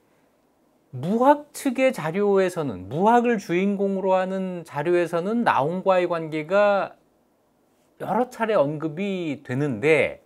무학 측의 자료에서는, 무학을 주인공으로 하는 자료에서는 나옹과의 관계가 여러 차례 언급이 되는데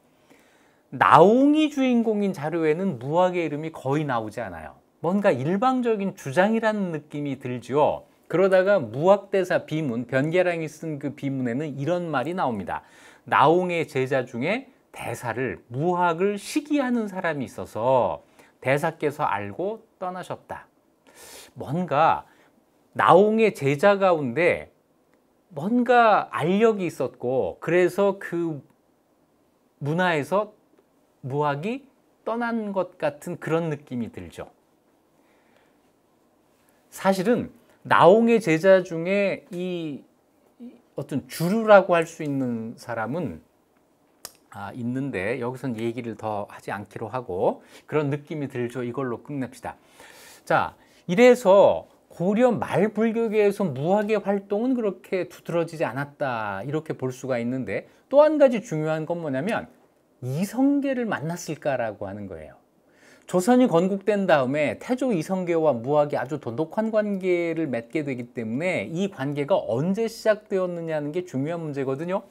나옹이 주인공인 자료에는 무학의 이름이 거의 나오지 않아요. 뭔가 일방적인 주장이라는 느낌이 들죠. 그러다가 무학대사 비문, 변계랑이 쓴 그 비문에는 이런 말이 나옵니다. 나옹의 제자 중에 대사를, 무학을 시기하는 사람이 있어서 대사께서 알고 떠나셨다. 뭔가 나옹의 제자 가운데 뭔가 알력이 있었고 그래서 그 문화에서 무학이 떠난 것 같은 그런 느낌이 들죠. 사실은 나옹의 제자 중에 이 어떤 주류라고 할 수 있는 사람은 있는데 여기서는 얘기를 더 하지 않기로 하고 그런 느낌이 들죠. 이걸로 끝냅시다. 자, 이래서 고려 말 불교계에서 무학의 활동은 그렇게 두드러지지 않았다 이렇게 볼 수가 있는데 또 한 가지 중요한 건 뭐냐면 이성계를 만났을까라고 하는 거예요. 조선이 건국된 다음에 태조 이성계와 무학이 아주 돈독한 관계를 맺게 되기 때문에 이 관계가 언제 시작되었느냐는 게 중요한 문제거든요.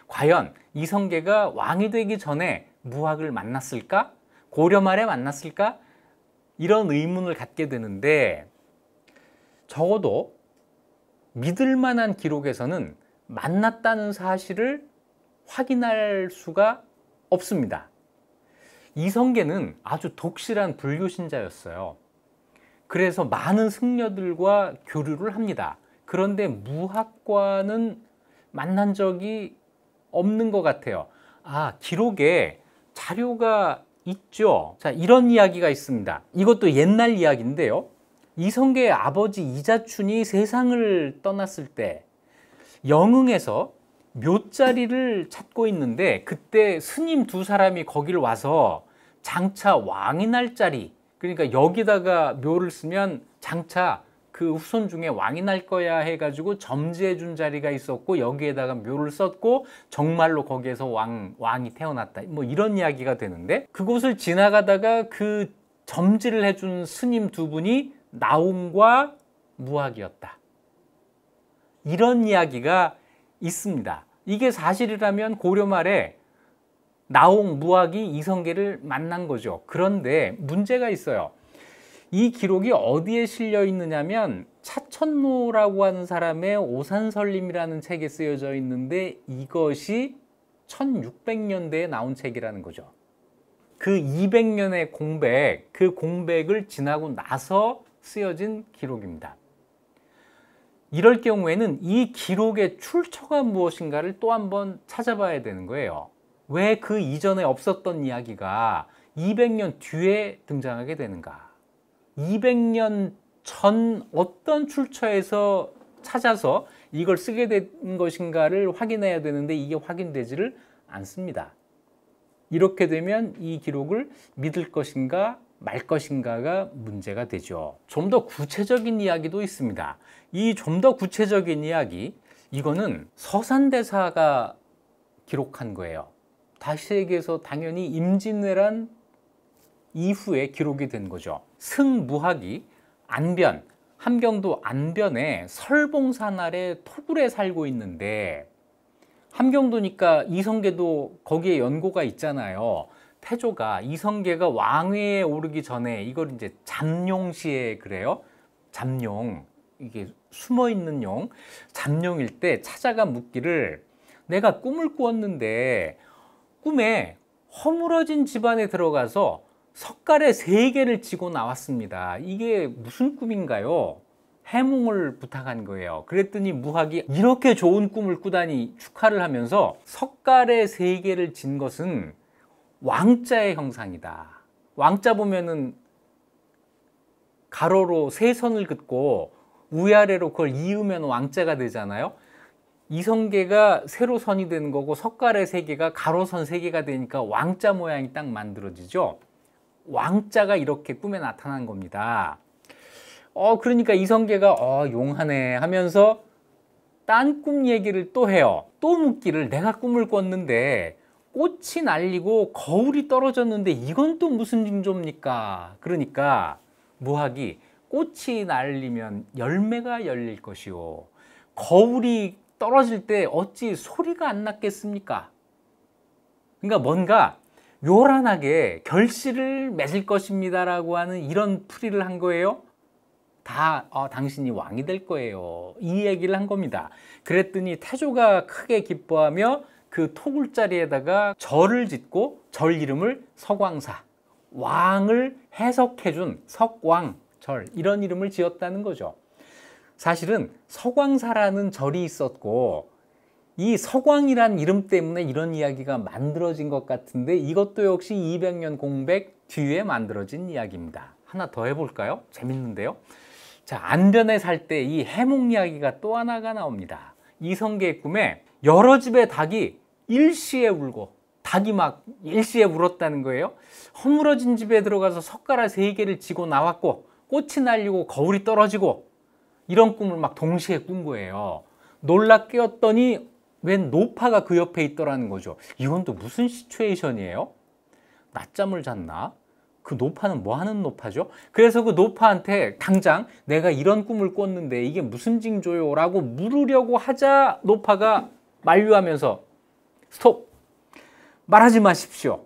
과연 이성계가 왕이 되기 전에 무학을 만났을까? 고려 말에 만났을까? 이런 의문을 갖게 되는데 적어도 믿을 만한 기록에서는 만났다는 사실을 확인할 수가 없습니다. 이성계는 아주 독실한 불교 신자였어요. 그래서 많은 승려들과 교류를 합니다. 그런데 무학과는 만난 적이 없는 것 같아요. 기록에 자료가 있죠. 자, 이런 이야기가 있습니다. 이것도 옛날 이야기인데요. 이성계의 아버지 이자춘이 세상을 떠났을 때 영흥에서 묘자리를 찾고 있는데 그때 스님 두 사람이 거기를 와서 장차 왕이 날 자리, 그러니까 여기다가 묘를 쓰면 장차 그 후손 중에 왕이 날 거야 해가지고 점지해 준 자리가 있었고 여기에다가 묘를 썼고 정말로 거기에서 왕이 태어났다, 뭐 이런 이야기가 되는데, 그곳을 지나가다가 그 점지를 해준 스님 두 분이 나홍과 무학이었다, 이런 이야기가 있습니다. 이게 사실이라면 고려 말에 나홍, 무학이 이성계를 만난 거죠. 그런데 문제가 있어요. 이 기록이 어디에 실려 있느냐면 차천노라고 하는 사람의 오산설림이라는 책에 쓰여져 있는데 이것이 1600년대에 나온 책이라는 거죠. 그 200년의 공백, 그 공백을 지나고 나서 쓰여진 기록입니다. 이럴 경우에는 이 기록의 출처가 무엇인가를 또 한번 찾아봐야 되는 거예요. 왜 그 이전에 없었던 이야기가 200년 뒤에 등장하게 되는가? 200년 전 어떤 출처에서 찾아서 이걸 쓰게 된 것인가를 확인해야 되는데 이게 확인되지를 않습니다. 이렇게 되면 이 기록을 믿을 것인가 말 것인가가 문제가 되죠. 좀 더 구체적인 이야기도 있습니다. 이 좀 더 구체적인 이야기, 이거는 서산대사가 기록한 거예요. 다시 얘기해서 당연히 임진왜란 이후에 기록이 된 거죠. 승무학이 안변, 함경도 안변에 설봉산 아래 토굴에 살고 있는데, 함경도니까 이성계도 거기에 연고가 있잖아요. 태조가 이성계가 왕위에 오르기 전에 이걸 이제 잠룡시에 그래요. 잠룡, 이게 숨어 있는 용, 잠룡일 때 찾아가 묻기를, 내가 꿈을 꾸었는데 꿈에 허물어진 집안에 들어가서 석가래 3개를 지고 나왔습니다. 이게 무슨 꿈인가요? 해몽을 부탁한 거예요. 그랬더니 무학이 이렇게 좋은 꿈을 꾸다니 축하를 하면서 석가래 3개를 진 것은 왕자의 형상이다. 왕자 보면은 가로로 3선을 긋고 위아래로 그걸 이으면 왕자가 되잖아요. 이성계가 세로선이 되는 거고 석가래 3개가 가로선 3개가 되니까 왕자 모양이 딱 만들어지죠. 왕자가 이렇게 꿈에 나타난 겁니다. 그러니까 이성계가 용하네 하면서 딴 꿈 얘기를 또 해요. 또 묻기를, 내가 꿈을 꿨는데 꽃이 날리고 거울이 떨어졌는데 이건 또 무슨 징조입니까? 그러니까 무학이, 꽃이 날리면 열매가 열릴 것이요, 거울이 떨어질 때 어찌 소리가 안 났겠습니까? 그러니까 뭔가 요란하게 결실을 맺을 것입니다라고 하는 이런 풀이를 한 거예요. 다 당신이 왕이 될 거예요, 이 얘기를 한 겁니다. 그랬더니 태조가 크게 기뻐하며 그 토굴자리에다가 절을 짓고 절 이름을 석왕사, 왕을 해석해준 석왕절, 이런 이름을 지었다는 거죠. 사실은 석왕사라는 절이 있었고 이 석왕이란 이름 때문에 이런 이야기가 만들어진 것 같은데 이것도 역시 200년 공백 뒤에 만들어진 이야기입니다. 하나 더 해볼까요? 재밌는데요. 자, 안변에 살 때 이 해몽 이야기가 또 하나가 나옵니다. 이성계의 꿈에 여러 집의 닭이 일시에 울고, 닭이 막 일시에 울었다는 거예요. 허물어진 집에 들어가서 석가라 3개를 지고 나왔고 꽃이 날리고 거울이 떨어지고, 이런 꿈을 막 동시에 꾼 거예요. 놀라 깨었더니 웬 노파가 그 옆에 있더라는 거죠. 이건 또 무슨 시츄에이션이에요? 낮잠을 잤나? 그 노파는 뭐 하는 노파죠? 그래서 그 노파한테 당장 내가 이런 꿈을 꿨는데 이게 무슨 징조요? 라고 물으려고 하자 노파가 만류하면서 스톱! 말하지 마십시오!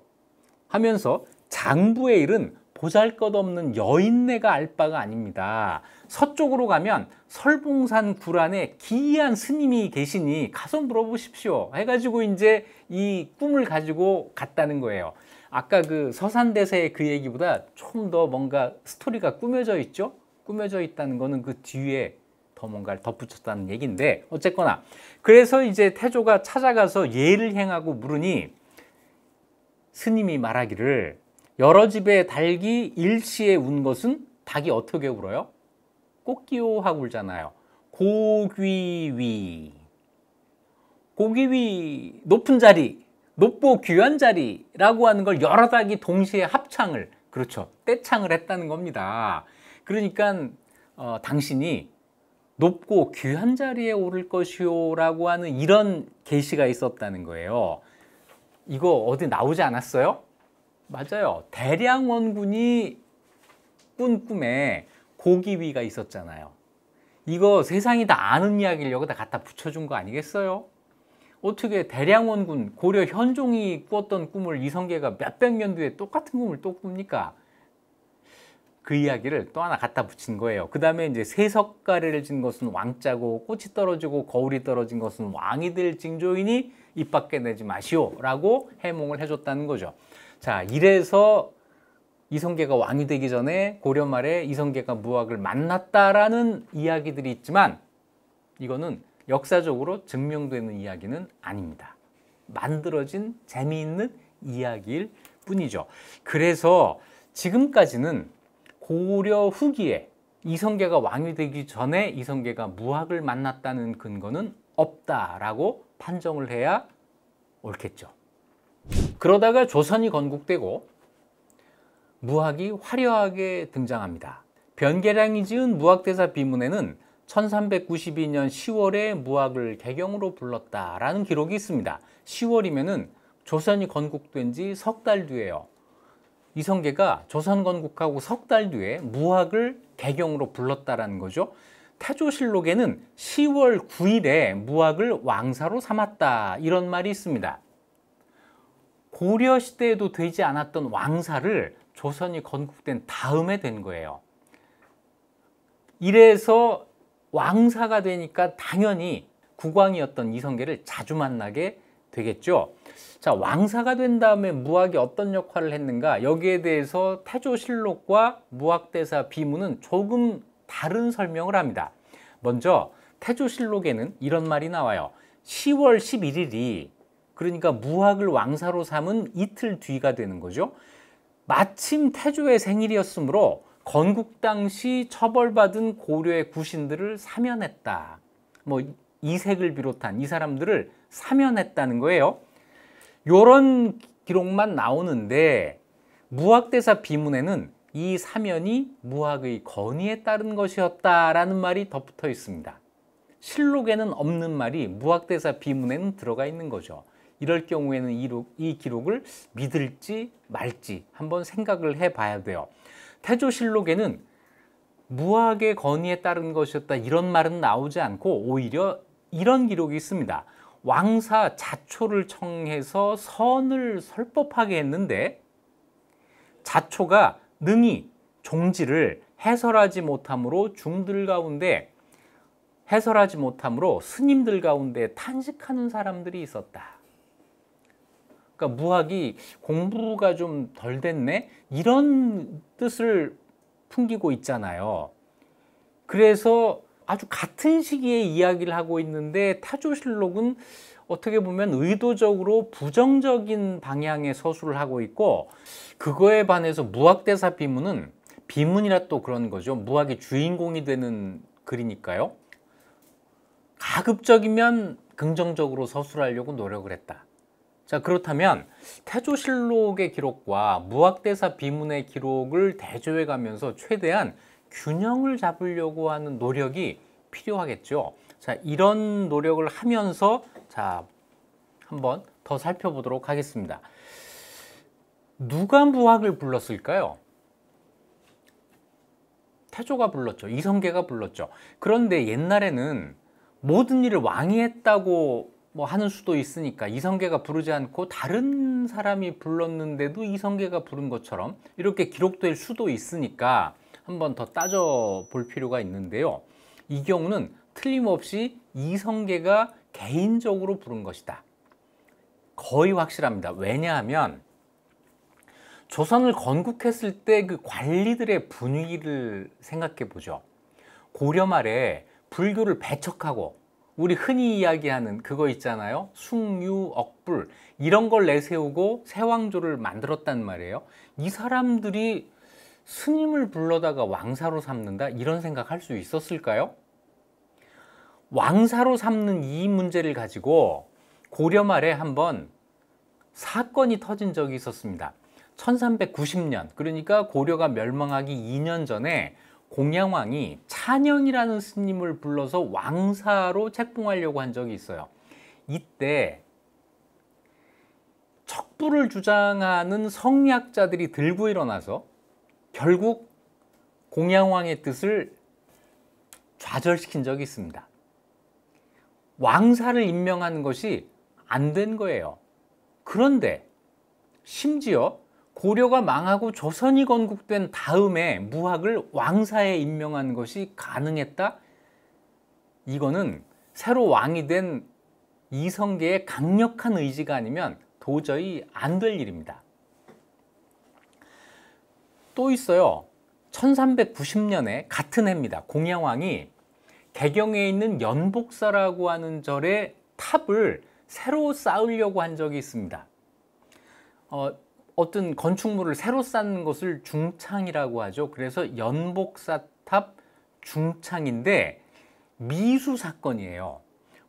하면서 장부의 일은 보잘것없는 여인네가 알 바가 아닙니다. 서쪽으로 가면 설봉산 굴안에 기이한 스님이 계시니 가서 물어보십시오 해가지고 이제 이 꿈을 가지고 갔다는 거예요. 아까 그 서산대사의 그 얘기보다 좀 더 뭔가 스토리가 꾸며져 있죠. 꾸며져 있다는 거는 그 뒤에 더 뭔가를 덧붙였다는 얘기인데, 어쨌거나 그래서 이제 태조가 찾아가서 예를 행하고 물으니 스님이 말하기를, 여러 집의 닭이 일시에 운 것은, 닭이 어떻게 울어요? 꽃기호 하고 울잖아요. 고귀위, 고기위 높은 자리, 높고 귀한 자리라고 하는 걸 여러 닭이 동시에 합창을, 그렇죠, 떼창을 했다는 겁니다. 그러니까 당신이 높고 귀한 자리에 오를 것이요 라고 하는 이런 계시가 있었다는 거예요. 이거 어디 나오지 않았어요? 맞아요. 대량원군이 꾼 꿈에 고기위가 있었잖아요. 이거 세상이 다 아는 이야기를 여기다 갖다 붙여준 거 아니겠어요? 어떻게 대량원군, 고려 현종이 꾸었던 꿈을 이성계가 몇백 년 뒤에 똑같은 꿈을 또 꿉니까? 그 이야기를 또 하나 갖다 붙인 거예요. 그 다음에 이제 세석가래를 진 것은 왕자고, 꽃이 떨어지고 거울이 떨어진 것은 왕이 될 징조이니 입 밖에 내지 마시오 라고 해몽을 해줬다는 거죠. 자, 이래서 이성계가 왕이 되기 전에 고려 말에 이성계가 무학을 만났다라는 이야기들이 있지만, 이거는 역사적으로 증명되는 이야기는 아닙니다. 만들어진 재미있는 이야기일 뿐이죠. 그래서 지금까지는 고려 후기에 이성계가 왕이 되기 전에 이성계가 무학을 만났다는 근거는 없다라고 판정을 해야 옳겠죠. 그러다가 조선이 건국되고 무학이 화려하게 등장합니다. 변계량이 지은 무학대사 비문에는 1392년 10월에 무학을 개경으로 불렀다라는 기록이 있습니다. 10월이면은 조선이 건국된 지 석 달 뒤에요. 이성계가 조선 건국하고 석 달 뒤에 무학을 개경으로 불렀다라는 거죠. 태조실록에는 10월 9일에 무학을 왕사로 삼았다 이런 말이 있습니다. 고려 시대에도 되지 않았던 왕사를 조선이 건국된 다음에 된 거예요. 이래서 왕사가 되니까 당연히 국왕이었던 이성계를 자주 만나게 되겠죠. 자, 왕사가 된 다음에 무학이 어떤 역할을 했는가, 여기에 대해서 태조실록과 무학대사 비문은 조금 다른 설명을 합니다. 먼저 태조실록에는 이런 말이 나와요. 10월 11일이 그러니까 무학을 왕사로 삼은 이틀 뒤가 되는 거죠. 마침 태조의 생일이었으므로 건국 당시 처벌받은 고려의 구신들을 사면했다. 뭐 이색을 비롯한 이 사람들을 사면했다는 거예요. 요런 기록만 나오는데 무학대사 비문에는 이 사면이 무학의 건의에 따른 것이었다라는 말이 덧붙어 있습니다. 실록에는 없는 말이 무학대사 비문에는 들어가 있는 거죠. 이럴 경우에는 이 기록을 믿을지 말지 한번 생각을 해봐야 돼요. 태조실록에는 무학의 건의에 따른 것이었다 이런 말은 나오지 않고 오히려 이런 기록이 있습니다. 왕사 자초를 청해서 선을 설법하게 했는데 자초가 능히 종지를 해설하지 못함으로 중들 가운데 해설하지 못함으로 스님들 가운데 탄식하는 사람들이 있었다. 그러니까 무학이 공부가 좀 덜 됐네 이런 뜻을 풍기고 있잖아요. 그래서 아주 같은 시기에 이야기를 하고 있는데 태조실록은 어떻게 보면 의도적으로 부정적인 방향의 서술을 하고 있고, 그거에 반해서 무학대사 비문은 비문이라 또 그런 거죠. 무학이 주인공이 되는 글이니까요. 가급적이면 긍정적으로 서술하려고 노력을 했다. 자, 그렇다면 태조실록의 기록과 무학대사 비문의 기록을 대조해 가면서 최대한 균형을 잡으려고 하는 노력이 필요하겠죠. 자, 이런 노력을 하면서 자, 한번 더 살펴보도록 하겠습니다. 누가 무학을 불렀을까요? 태조가 불렀죠. 이성계가 불렀죠. 그런데 옛날에는 모든 일을 왕이 했다고 뭐 하는 수도 있으니까 이성계가 부르지 않고 다른 사람이 불렀는데도 이성계가 부른 것처럼 이렇게 기록될 수도 있으니까 한번 더 따져볼 필요가 있는데요. 이 경우는 틀림없이 이성계가 개인적으로 부른 것이다. 거의 확실합니다. 왜냐하면 조선을 건국했을 때 그 관리들의 분위기를 생각해 보죠. 고려 말에 불교를 배척하고 우리 흔히 이야기하는 그거 있잖아요. 숭유, 억불 이런 걸 내세우고 세왕조를 만들었단 말이에요. 이 사람들이 스님을 불러다가 왕사로 삼는다? 이런 생각할 수 있었을까요? 왕사로 삼는 이 문제를 가지고 고려 말에 한번 사건이 터진 적이 있었습니다. 1390년, 그러니까 고려가 멸망하기 2년 전에 공양왕이 찬영이라는 스님을 불러서 왕사로 책봉하려고 한 적이 있어요. 이때 척부를 주장하는 성리학자들이 들고 일어나서 결국 공양왕의 뜻을 좌절시킨 적이 있습니다. 왕사를 임명하는 것이 안 된 거예요. 그런데 심지어 고려가 망하고 조선이 건국된 다음에 무학을 왕사에 임명하는 것이 가능했다? 이거는 새로 왕이 된 이성계의 강력한 의지가 아니면 도저히 안 될 일입니다. 또 있어요. 1390년에 같은 해입니다. 공양왕이 개경에 있는 연복사라고 하는 절의 탑을 새로 쌓으려고 한 적이 있습니다. 어떤 건축물을 새로 쌓는 것을 중창이라고 하죠. 그래서 연복사탑 중창인데 미수 사건이에요.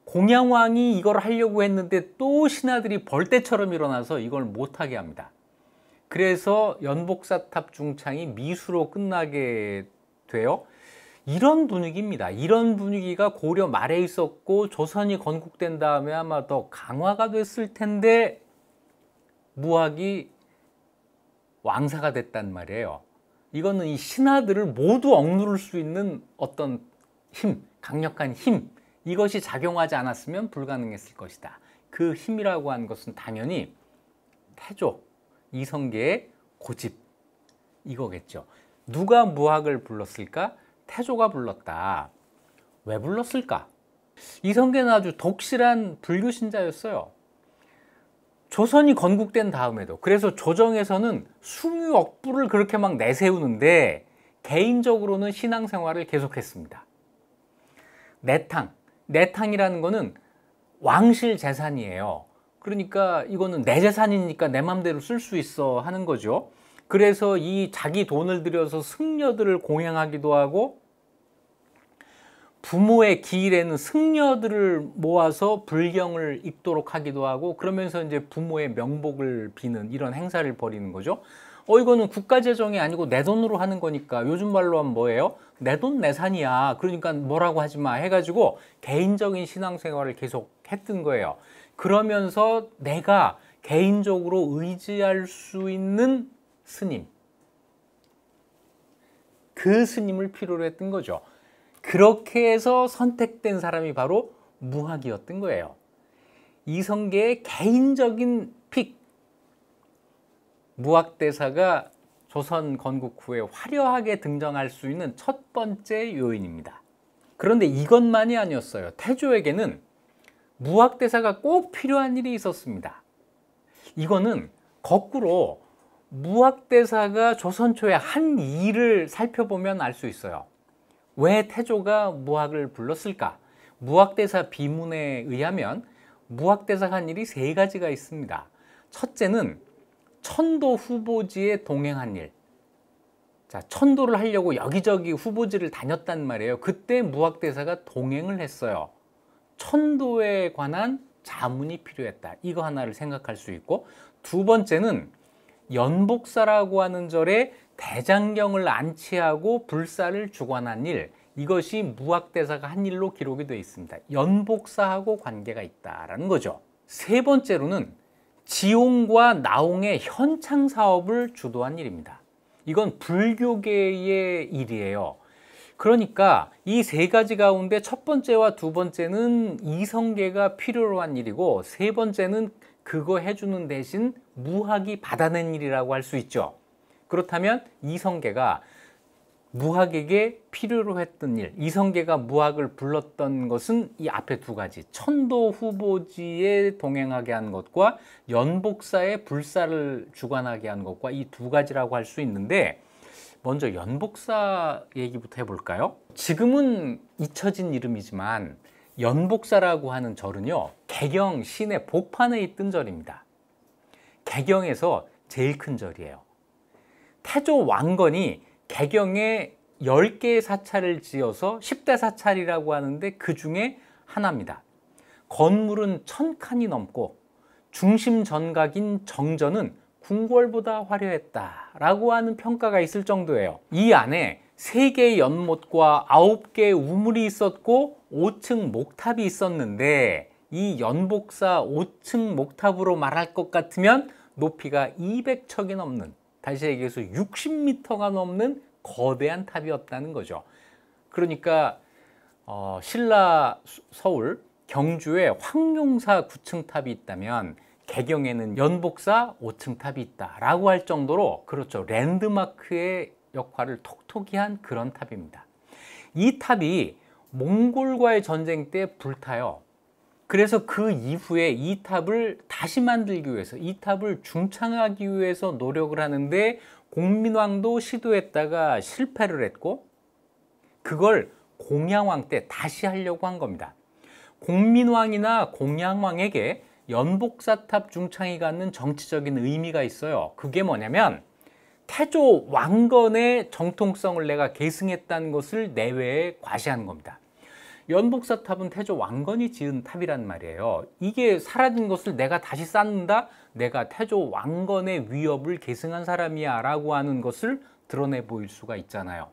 공양왕이 이걸 하려고 했는데 또 신하들이 벌떼처럼 일어나서 이걸 못하게 합니다. 그래서 연복사탑 중창이 미수로 끝나게 돼요. 이런 분위기입니다. 이런 분위기가 고려 말에 있었고 조선이 건국된 다음에 아마 더 강화가 됐을 텐데 무학이 왕사가 됐단 말이에요. 이거는 이 신하들을 모두 억누를 수 있는 어떤 힘, 강력한 힘, 이것이 작용하지 않았으면 불가능했을 것이다. 그 힘이라고 하는 것은 당연히 태조, 이성계의 고집, 이거겠죠. 누가 무학을 불렀을까? 태조가 불렀다. 왜 불렀을까? 이성계는 아주 독실한 불교 신자였어요. 조선이 건국된 다음에도, 그래서 조정에서는 숭유억부를 그렇게 막 내세우는데 개인적으로는 신앙생활을 계속했습니다. 내탕이라는 거는 왕실 재산이에요. 그러니까 이거는 내 재산이니까 내 맘대로 쓸 수 있어 하는 거죠. 그래서 이 자기 돈을 들여서 승려들을 공양하기도 하고, 부모의 기일에는 승려들을 모아서 불경을 읽도록 하기도 하고, 그러면서 이제 부모의 명복을 비는 이런 행사를 벌이는 거죠. 이거는 국가 재정이 아니고 내 돈으로 하는 거니까, 요즘 말로 하면 뭐예요? 내 돈 내 산이야. 그러니까 뭐라고 하지 마 해가지고 개인적인 신앙생활을 계속 했던 거예요. 그러면서 내가 개인적으로 의지할 수 있는 스님, 그 스님을 필요로 했던 거죠. 그렇게 해서 선택된 사람이 바로 무학이었던 거예요. 이성계의 개인적인 픽, 무학대사가 조선 건국 후에 화려하게 등장할 수 있는 첫 번째 요인입니다. 그런데 이것만이 아니었어요. 태조에게는 무학대사가 꼭 필요한 일이 있었습니다. 이거는 거꾸로 무학대사가 조선 초에 한 일을 살펴보면 알 수 있어요. 왜 태조가 무학을 불렀을까? 무학대사 비문에 의하면 무학대사가 한 일이 세 가지가 있습니다. 첫째는 천도 후보지에 동행한 일. 자, 천도를 하려고 여기저기 후보지를 다녔단 말이에요. 그때 무학대사가 동행을 했어요. 천도에 관한 자문이 필요했다. 이거 하나를 생각할 수 있고, 두 번째는 연복사라고 하는 절에 대장경을 안치하고 불사를 주관한 일, 이것이 무학대사가 한 일로 기록이 되어 있습니다. 연복사하고 관계가 있다라는 거죠. 세 번째로는 지홍과 나홍의 현창 사업을 주도한 일입니다. 이건 불교계의 일이에요. 그러니까 이 세 가지 가운데 첫 번째와 두 번째는 이성계가 필요로 한 일이고, 세 번째는 그거 해주는 대신 무학이 받아낸 일이라고 할 수 있죠. 그렇다면 이성계가 무학에게 필요로 했던 일, 이성계가 무학을 불렀던 것은 이 앞에 두 가지, 천도 후보지에 동행하게 한 것과 연복사의 불사를 주관하게 한 것과 이 두 가지라고 할 수 있는데, 먼저 연복사 얘기부터 해볼까요? 지금은 잊혀진 이름이지만 연복사라고 하는 절은요, 개경 시내 복판에 있던 절입니다. 개경에서 제일 큰 절이에요. 태조 왕건이 개경에 10개의 사찰을 지어서 10대 사찰이라고 하는데 그 중에 하나입니다. 건물은 1000칸이 넘고 중심 전각인 정전은 궁궐보다 화려했다라고 하는 평가가 있을 정도예요. 이 안에 3개의 연못과 9개의 우물이 있었고 5층 목탑이 있었는데, 이 연복사 5층 목탑으로 말할 것 같으면 높이가 200척이 넘는, 다시 얘기해서 60m가 넘는 거대한 탑이었다는 거죠. 그러니까 신라 서울 경주에 황룡사 9층 탑이 있다면 개경에는 연복사 5층 탑이 있다라고 할 정도로, 그렇죠, 랜드마크의 역할을 톡톡히 한 그런 탑입니다. 이 탑이 몽골과의 전쟁 때 불타요. 그래서 그 이후에 이 탑을 다시 만들기 위해서, 이 탑을 중창하기 위해서 노력을 하는데 공민왕도 시도했다가 실패를 했고, 그걸 공양왕 때 다시 하려고 한 겁니다. 공민왕이나 공양왕에게 연복사탑 중창이 갖는 정치적인 의미가 있어요. 그게 뭐냐면 태조 왕건의 정통성을 내가 계승했다는 것을 내외에 과시하는 겁니다. 연복사탑은 태조 왕건이 지은 탑이란 말이에요. 이게 사라진 것을 내가 다시 쌓는다, 내가 태조 왕건의 위협을 계승한 사람이야 라고 하는 것을 드러내 보일 수가 있잖아요.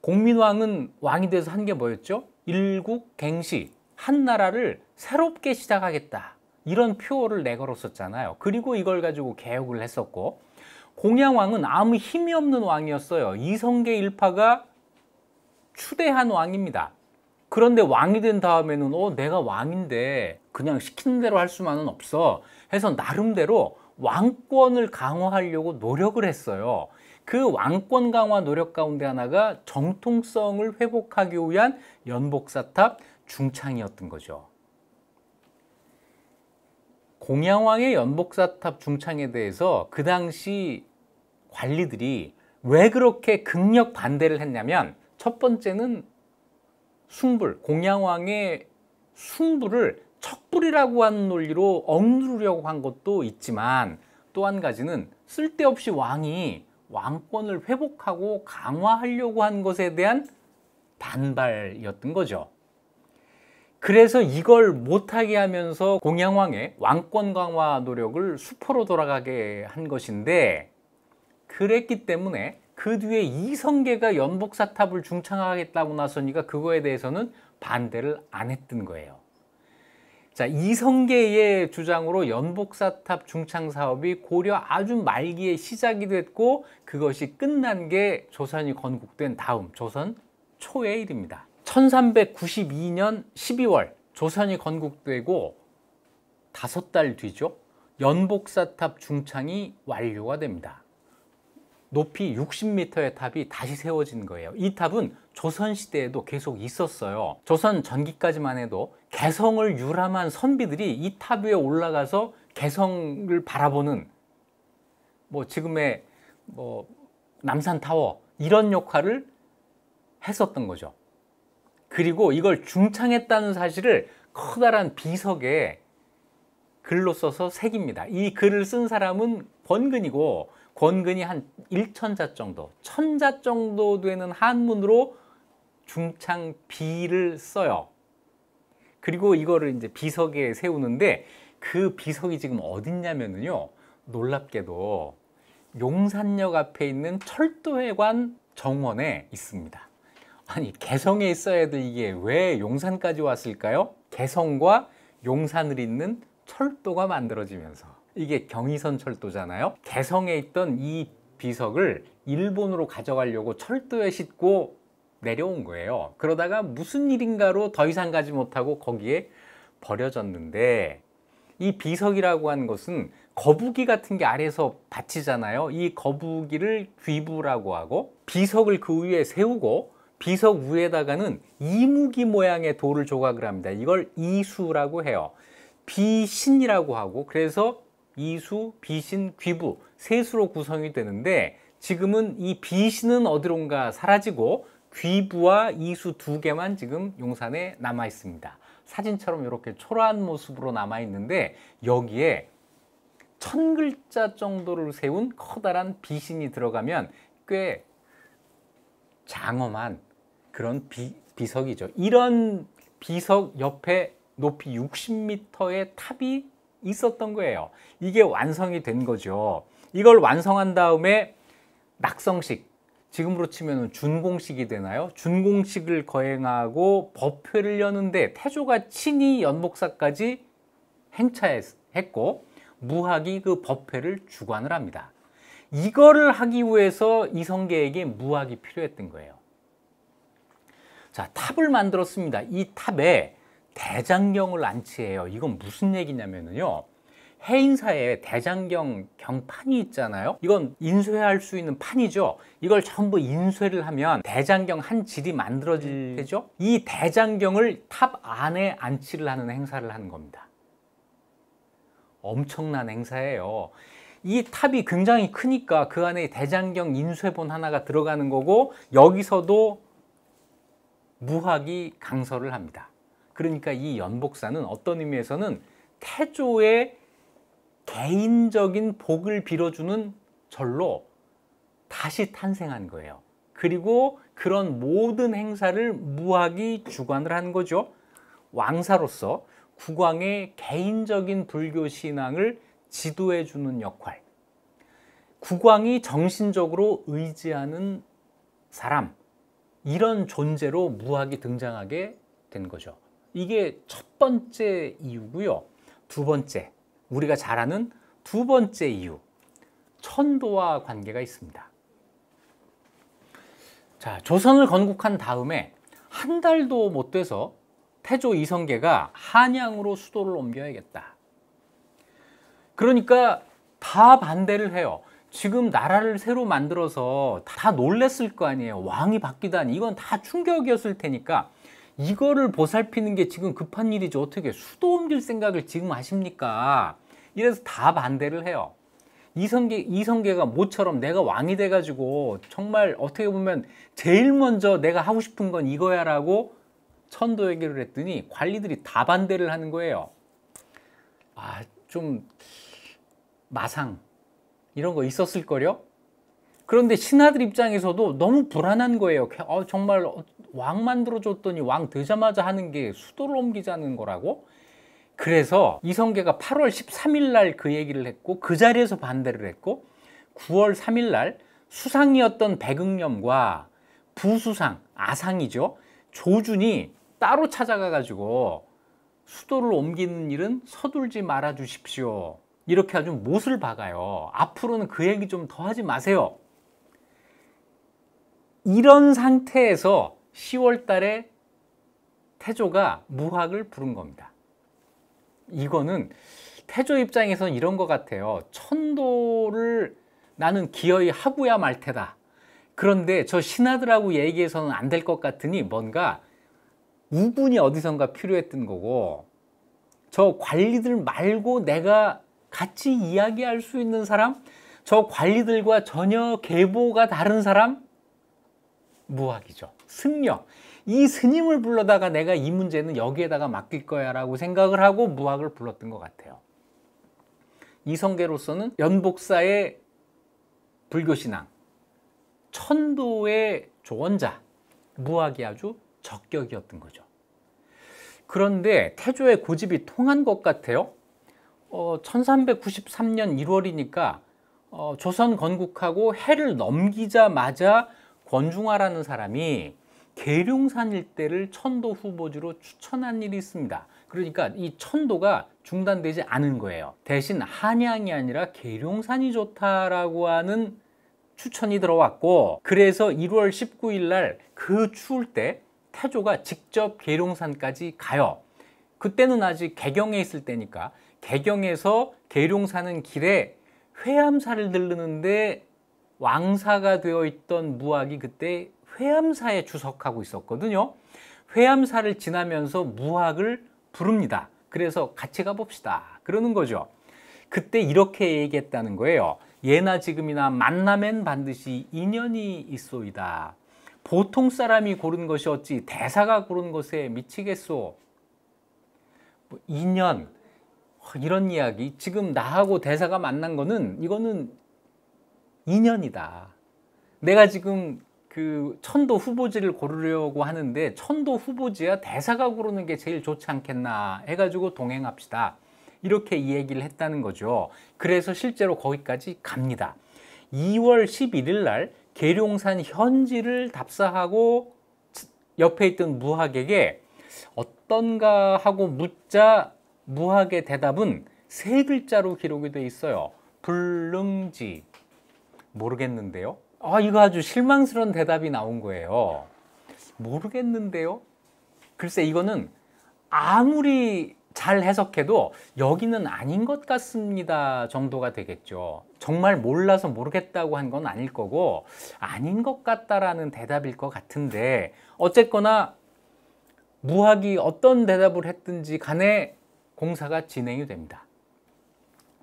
공민왕은 왕이 돼서 한 게 뭐였죠? 일국갱시, 한 나라를 새롭게 시작하겠다, 이런 표어를 내걸었었잖아요. 그리고 이걸 가지고 개혁을 했었고, 공양왕은 아무 힘이 없는 왕이었어요. 이성계 일파가 추대한 왕입니다. 그런데 왕이 된 다음에는 내가 왕인데 그냥 시키는 대로 할 수만은 없어 해서 나름대로 왕권을 강화하려고 노력을 했어요. 그 왕권 강화 노력 가운데 하나가 정통성을 회복하기 위한 연복사탑 중창이었던 거죠. 공양왕의 연복사탑 중창에 대해서 그 당시 관리들이 왜 그렇게 극력 반대를 했냐면, 첫 번째는 숭불, 공양왕의 숭불을 척불이라고 하는 논리로 억누르려고 한 것도 있지만, 또 한 가지는 쓸데없이 왕이 왕권을 회복하고 강화하려고 한 것에 대한 반발이었던 거죠. 그래서 이걸 못하게 하면서 공양왕의 왕권 강화 노력을 수포로 돌아가게 한 것인데, 그랬기 때문에 그 뒤에 이성계가 연복사탑을 중창하겠다고 나서니까 그거에 대해서는 반대를 안 했던 거예요. 자, 이성계의 주장으로 연복사탑 중창 사업이 고려 아주 말기에 시작이 됐고, 그것이 끝난 게 조선이 건국된 다음 조선 초의 일입니다. 1392년 12월 조선이 건국되고 5달 뒤죠. 연복사탑 중창이 완료가 됩니다. 높이 60m의 탑이 다시 세워진 거예요. 이 탑은 조선시대에도 계속 있었어요. 조선 전기까지만 해도 개성을 유람한 선비들이 이 탑 위에 올라가서 개성을 바라보는, 지금의 남산타워 이런 역할을 했었던 거죠. 그리고 이걸 중창했다는 사실을 커다란 비석에 글로 써서 새깁니다. 이 글을 쓴 사람은 권근이고, 권근이 한 1000자 정도, 1000자 정도 되는 한문으로 중창 비를 써요. 그리고 이거를 이제 비석에 세우는데, 그 비석이 지금 어딨냐면요, 놀랍게도 용산역 앞에 있는 철도회관 정원에 있습니다. 아니, 개성에 있어야 될 이게 왜 용산까지 왔을까요? 개성과 용산을 잇는 철도가 만들어지면서, 이게 경의선 철도잖아요. 개성에 있던 이 비석을 일본으로 가져가려고 철도에 싣고 내려온 거예요. 그러다가 무슨 일인가로 더 이상 가지 못하고 거기에 버려졌는데, 이 비석이라고 하는 것은 거북이 같은 게 아래에서 받치잖아요. 이 거북이를 귀부라고 하고, 비석을 그 위에 세우고 비석 위에다가는 이무기 모양의 돌을 조각을 합니다. 이걸 이수라고 해요. 비신이라고 하고, 그래서 이수, 비신, 귀부 세 수로 구성이 되는데, 지금은 이 비신은 어디론가 사라지고 귀부와 이수 2개만 지금 용산에 남아 있습니다. 사진처럼 이렇게 초라한 모습으로 남아 있는데, 여기에 1000글자 정도를 세운 커다란 비신이 들어가면 꽤 장엄한 그런 비석이죠. 이런 비석 옆에 높이 60m의 탑이 있었던 거예요. 이게 완성이 된 거죠. 이걸 완성한 다음에 낙성식, 지금으로 치면 준공식이 되나요? 준공식을 거행하고 법회를 여는데 태조가 친히 연복사까지 행차했고 무학이 그 법회를 주관을 합니다. 이거를 하기 위해서 이성계에게 무학이 필요했던 거예요. 자, 탑을 만들었습니다. 이 탑에 대장경을 안치해요. 이건 무슨 얘기냐면요, 해인사에 대장경 경판이 있잖아요. 이건 인쇄할 수 있는 판이죠. 이걸 전부 인쇄를 하면 대장경 한 질이 만들어질 테죠. 이 대장경을 탑 안에 안치를 하는 행사를 하는 겁니다. 엄청난 행사예요. 이 탑이 굉장히 크니까 그 안에 대장경 인쇄본 하나가 들어가는 거고, 여기서도 무학이 강설을 합니다. 그러니까 이 연복사는 어떤 의미에서는 태조의 개인적인 복을 빌어주는 절로 다시 탄생한 거예요. 그리고 그런 모든 행사를 무학이 주관을 한 거죠. 왕사로서 국왕의 개인적인 불교 신앙을 지도해 주는 역할, 국왕이 정신적으로 의지하는 사람, 이런 존재로 무학이 등장하게 된 거죠. 이게 첫 번째 이유고요. 두 번째, 우리가 잘 아는 두 번째 이유, 천도와 관계가 있습니다. 자, 조선을 건국한 다음에 한 달도 못 돼서 태조 이성계가 한양으로 수도를 옮겨야겠다. 그러니까 다 반대를 해요. 지금 나라를 새로 만들어서 다 놀랬을 거 아니에요. 왕이 바뀌다니, 이건 다 충격이었을 테니까 이거를 보살피는 게 지금 급한 일이죠. 어떻게 수도 옮길 생각을 지금 하십니까? 이래서 다 반대를 해요. 이성계가 모처럼 내가 왕이 돼가지고 정말 어떻게 보면 제일 먼저 내가 하고 싶은 건 이거야 라고 천도 얘기를 했더니 관리들이 다 반대를 하는 거예요. 좀 마상 이런 거 있었을 거요. 그런데 신하들 입장에서도 너무 불안한 거예요. 정말 왕 만들어줬더니 왕 되자마자 하는 게 수도를 옮기자는 거라고? 그래서 이성계가 8월 13일 날 그 얘기를 했고, 그 자리에서 반대를 했고, 9월 3일 날 수상이었던 백응념과 부수상, 아상이죠, 조준이 따로 찾아가 가지고 수도를 옮기는 일은 서둘지 말아 주십시오, 이렇게 아주 못을 박아요. 앞으로는 그 얘기 좀 더 하지 마세요. 이런 상태에서 10월 달에 태조가 무학을 부른 겁니다. 이거는 태조 입장에서는 이런 것 같아요. 천도를 나는 기어이 하고야 말 테다. 그런데 저 신하들하고 얘기해서는 안 될 것 같으니 뭔가 우군이 어디선가 필요했던 거고, 저 관리들 말고 내가 같이 이야기할 수 있는 사람, 저 관리들과 전혀 계보가 다른 사람, 무학이죠. 승려. 이 스님을 불러다가 내가 이 문제는 여기에다가 맡길 거야 라고 생각을 하고 무학을 불렀던 것 같아요. 이성계로서는 연복사의 불교신앙, 천도의 조언자, 무학이 아주 적격이었던 거죠. 그런데 태조의 고집이 통한 것 같아요. 1393년 1월이니까 조선 건국하고 해를 넘기자마자 권중화라는 사람이 계룡산 일대를 천도 후보지로 추천한 일이 있습니다. 그러니까 이 천도가 중단되지 않은 거예요. 대신 한양이 아니라 계룡산이 좋다라고 하는 추천이 들어왔고, 그래서 1월 19일 날 그 추울 때 태조가 직접 계룡산까지 가요. 그때는 아직 개경에 있을 때니까 개경에서 계룡사는 길에 회암사를 들르는데 왕사가 되어 있던 무학이 그때 회암사에 주석하고 있었거든요. 회암사를 지나면서 무학을 부릅니다. 그래서 같이 가봅시다 그러는 거죠. 그때 이렇게 얘기했다는 거예요. 예나 지금이나 만나면 반드시 인연이 있소이다. 보통 사람이 고른 것이 어찌 대사가 고른 것에 미치겠소. 인연, 이런 이야기, 지금 나하고 대사가 만난 거는 이거는 인연이다. 내가 지금 그 천도 후보지를 고르려고 하는데 천도 후보지야 대사가 고르는 게 제일 좋지 않겠나 해가지고 동행합시다. 이렇게 이 얘기를 했다는 거죠. 그래서 실제로 거기까지 갑니다. 2월 11일 날 계룡산 현지를 답사하고 옆에 있던 무학에게 어떤가 하고 묻자 무학의 대답은 3글자로 기록이 돼 있어요. 불능지. 모르겠는데요. 이거 아주 실망스러운 대답이 나온 거예요. 모르겠는데요. 글쎄 이거는 아무리 잘 해석해도 여기는 아닌 것 같습니다 정도가 되겠죠. 정말 몰라서 모르겠다고 한 건 아닐 거고 아닌 것 같다라는 대답일 것 같은데 어쨌거나 무학이 어떤 대답을 했든지 간에 공사가 진행이 됩니다.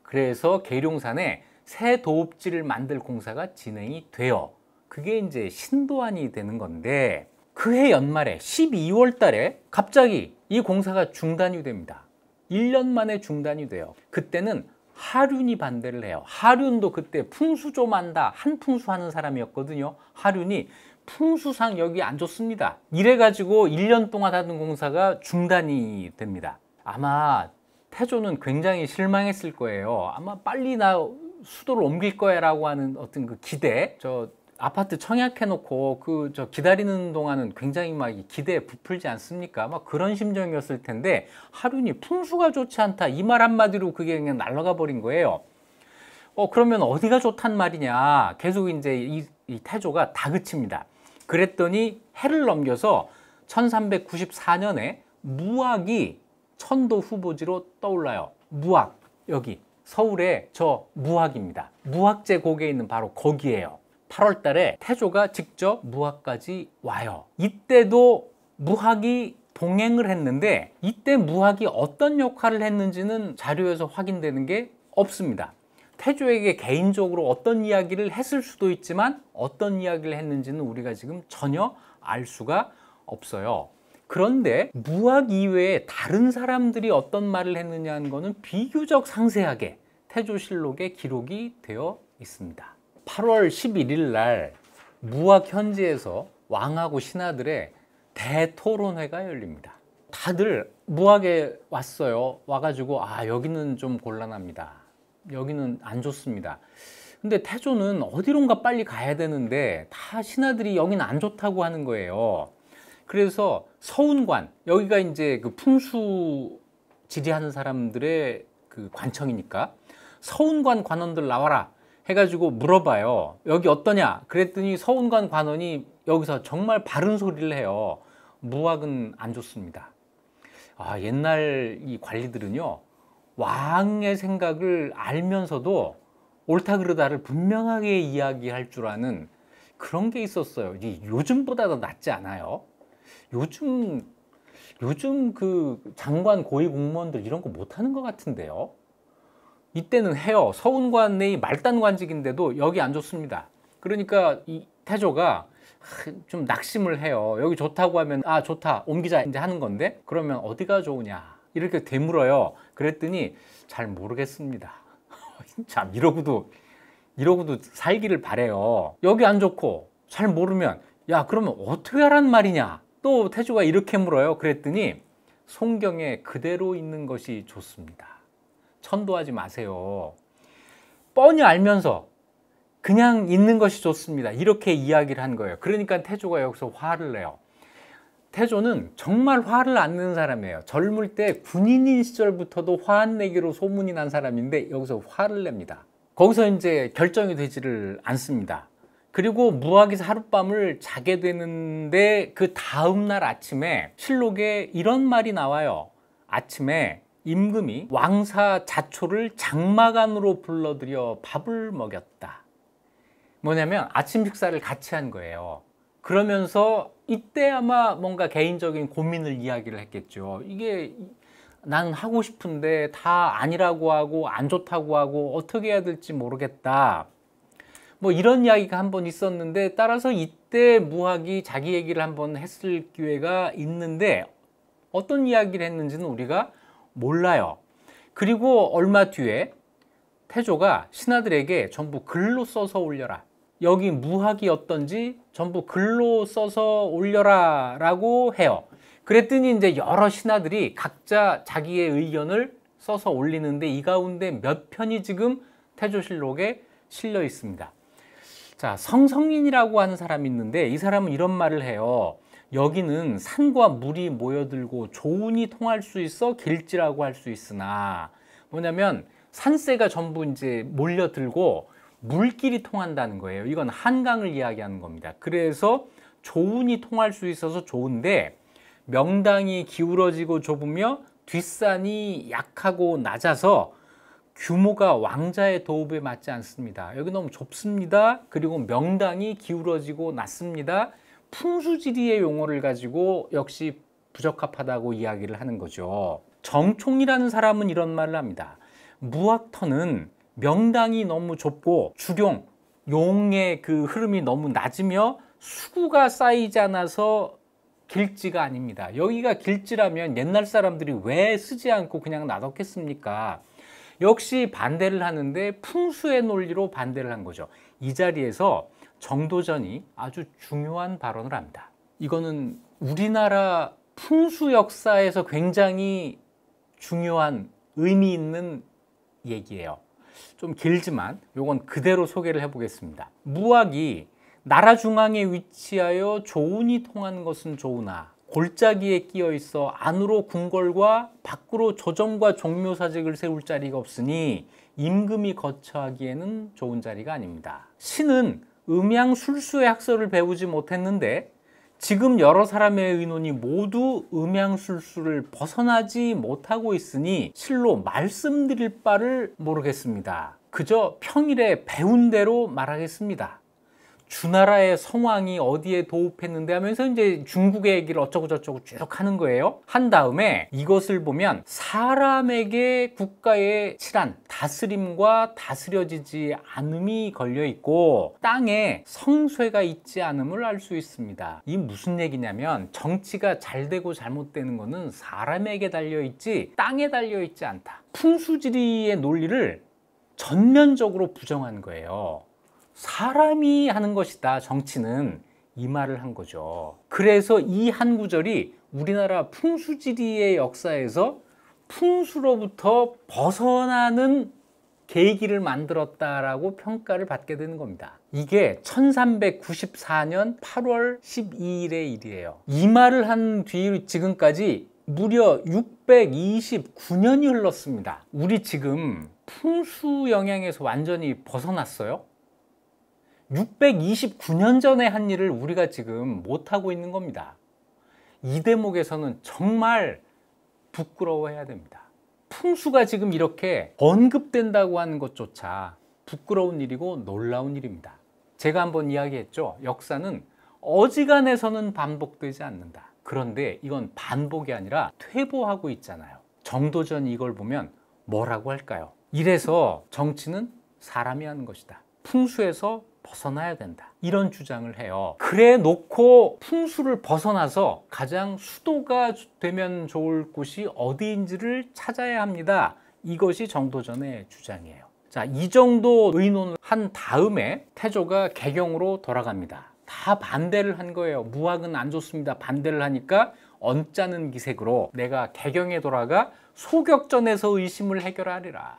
그래서 계룡산에 새 도읍지를 만들 공사가 진행이 돼요. 그게 이제 신도안이 되는 건데 그해 연말에 12월 달에 갑자기 이 공사가 중단이 됩니다. 1년 만에 중단이 돼요. 그때는 하륜이 반대를 해요. 하륜도 그때 풍수 좀 한다, 한풍수 하는 사람이었거든요. 하륜이 풍수상 여기 안 좋습니다. 이래가지고 1년 동안 하던 공사가 중단이 됩니다. 아마 태조는 굉장히 실망했을 거예요. 아마 빨리 나 수도를 옮길 거야 라고 하는 어떤 그 기대, 저 아파트 청약해놓고 저 기다리는 동안은 굉장히 막 기대에 부풀지 않습니까? 막 그런 심정이었을 텐데 하륜이 풍수가 좋지 않다 이 말 한마디로 그게 그냥 날아가 버린 거예요. 그러면 어디가 좋단 말이냐? 계속 이제 이 태조가 다그칩니다. 그랬더니 해를 넘겨서 1394년에 무학이 천도 후보지로 떠올라요. 무학, 여기 서울에 저 무학입니다. 무학제 고개에 있는 바로 거기에요. 8월 달에 태조가 직접 무학까지 와요. 이때도 무학이 동행을 했는데 이때 무학이 어떤 역할을 했는지는 자료에서 확인되는 게 없습니다. 태조에게 개인적으로 어떤 이야기를 했을 수도 있지만 어떤 이야기를 했는지는 우리가 지금 전혀 알 수가 없어요. 그런데 무학 이외에 다른 사람들이 어떤 말을 했느냐는 것은 비교적 상세하게 태조실록에 기록이 되어 있습니다. 8월 11일 날 무학 현지에서 왕하고 신하들의 대토론회가 열립니다. 다들 무학에 왔어요. 와가지고 여기는 좀 곤란합니다. 여기는 안 좋습니다. 근데 태조는 어디론가 빨리 가야 되는데 다 신하들이 여기는 안 좋다고 하는 거예요. 그래서 서운관, 여기가 이제 그 풍수 지리하는 사람들의 그 관청이니까 서운관 관원들 나와라 해가지고 물어봐요. 여기 어떠냐? 그랬더니 서운관 관원이 여기서 정말 바른 소리를 해요. 무학은 안 좋습니다. 옛날 이 관리들은요, 왕의 생각을 알면서도 옳다 그르다를 분명하게 이야기할 줄 아는 그런 게 있었어요. 요즘보다 더 낫지 않아요? 요즘 그 장관 고위 공무원들 이런 거 못하는 것 같은데요. 이때는 해요. 서운관 내의 말단관직인데도 여기 안 좋습니다. 그러니까 이 태조가 좀 낙심을 해요. 여기 좋다고 하면 좋다 옮기자 이제 하는 건데 그러면 어디가 좋으냐 이렇게 되물어요. 그랬더니 잘 모르겠습니다. 참 이러고도 살기를 바래요. 여기 안 좋고 잘 모르면 그러면 어떻게 하란 말이냐. 또 태조가 이렇게 물어요. 그랬더니 송경에 그대로 있는 것이 좋습니다. 천도하지 마세요. 뻔히 알면서 그냥 있는 것이 좋습니다. 이렇게 이야기를 한 거예요. 그러니까 태조가 여기서 화를 내요. 태조는 정말 화를 안 내는 사람이에요. 젊을 때 군인인 시절부터도 화 안 내기로 소문이 난 사람인데 여기서 화를 냅니다. 거기서 이제 결정이 되지를 않습니다. 그리고 무학에서 하룻밤을 자게 되는데 그 다음날 아침에 실록에 이런 말이 나와요. 아침에 임금이 왕사 자초를 장마간으로 불러들여 밥을 먹였다. 뭐냐면 아침 식사를 같이 한 거예요. 그러면서 이때 아마 뭔가 개인적인 고민을 이야기를 했겠죠. 이게 나는 하고 싶은데 다 아니라고 하고 안 좋다고 하고 어떻게 해야 될지 모르겠다. 뭐 이런 이야기가 한번 있었는데 따라서 이때 무학이 자기 얘기를 한번 했을 기회가 있는데 어떤 이야기를 했는지는 우리가 몰라요. 그리고 얼마 뒤에 태조가 신하들에게 전부 글로 써서 올려라. 여기 무학이 어떤지 전부 글로 써서 올려라 라고 해요. 그랬더니 이제 여러 신하들이 각자 자기의 의견을 써서 올리는데 이 가운데 몇 편이 지금 태조실록에 실려 있습니다. 자, 성성인이라고 하는 사람이 있는데 이 사람은 이런 말을 해요. 여기는 산과 물이 모여들고 조운이 통할 수 있어 길지라고 할 수 있으나, 뭐냐면 산세가 전부 이제 몰려들고 물길이 통한다는 거예요. 이건 한강을 이야기하는 겁니다. 그래서 조운이 통할 수 있어서 좋은데 명당이 기울어지고 좁으며 뒷산이 약하고 낮아서 규모가 왕자의 도읍에 맞지 않습니다. 여기 너무 좁습니다. 그리고 명당이 기울어지고 낮습니다. 풍수지리의 용어를 가지고 역시 부적합하다고 이야기를 하는 거죠. 정총이라는 사람은 이런 말을 합니다. 무학터는 명당이 너무 좁고 주룡, 용의 그 흐름이 너무 낮으며 수구가 쌓이지 않아서 길지가 아닙니다. 여기가 길지라면 옛날 사람들이 왜 쓰지 않고 그냥 놔뒀겠습니까? 역시 반대를 하는데 풍수의 논리로 반대를 한 거죠. 이 자리에서 정도전이 아주 중요한 발언을 합니다. 이거는 우리나라 풍수 역사에서 굉장히 중요한 의미 있는 얘기예요. 좀 길지만 이건 그대로 소개를 해보겠습니다. 무학이 나라 중앙에 위치하여 조운이 통하는 것은 좋으나 골짜기에 끼어 있어 안으로 궁궐과 밖으로 조정과 종묘사직을 세울 자리가 없으니 임금이 거처하기에는 좋은 자리가 아닙니다. 신은 음양술수의 학설을 배우지 못했는데 지금 여러 사람의 의논이 모두 음양술수를 벗어나지 못하고 있으니 실로 말씀드릴 바를 모르겠습니다. 그저 평일에 배운 대로 말하겠습니다. 주나라의 성왕이 어디에 도읍했는데 하면서 이제 중국의 얘기를 어쩌고 저쩌고 쭉 하는 거예요. 한 다음에 이것을 보면 사람에게 국가의 칠한 다스림과 다스려지지 않음이 걸려 있고 땅에 성쇠가 있지 않음을 알 수 있습니다. 이 무슨 얘기냐면 정치가 잘 되고 잘못되는 거는 사람에게 달려 있지 땅에 달려 있지 않다. 풍수지리의 논리를 전면적으로 부정한 거예요. 사람이 하는 것이다, 정치는. 이 말을 한 거죠. 그래서 이 한 구절이 우리나라 풍수지리의 역사에서 풍수로부터 벗어나는 계기를 만들었다라고 평가를 받게 되는 겁니다. 이게 1394년 8월 12일의 일이에요. 이 말을 한 뒤 지금까지 무려 629년이 흘렀습니다. 우리 지금 풍수 영향에서 완전히 벗어났어요? 629년 전에 한 일을 우리가 지금 못하고 있는 겁니다. 이 대목에서는 정말 부끄러워해야 됩니다. 풍수가 지금 이렇게 언급된다고 하는 것조차 부끄러운 일이고 놀라운 일입니다. 제가 한번 이야기했죠. 역사는 어지간해서는 반복되지 않는다. 그런데 이건 반복이 아니라 퇴보하고 있잖아요. 정도전이 이걸 보면 뭐라고 할까요? 이래서 정치는 사람이 하는 것이다. 풍수에서 벗어나야 된다. 이런 주장을 해요. 그래 놓고 풍수를 벗어나서 가장 수도가 되면 좋을 곳이 어디인지를 찾아야 합니다. 이것이 정도전의 주장이에요. 자, 이 정도 의논을 한 다음에 태조가 개경으로 돌아갑니다. 다 반대를 한 거예요. 무학은 안 좋습니다. 반대를 하니까 언짢은 기색으로 내가 개경에 돌아가 소격전에서 의심을 해결하리라.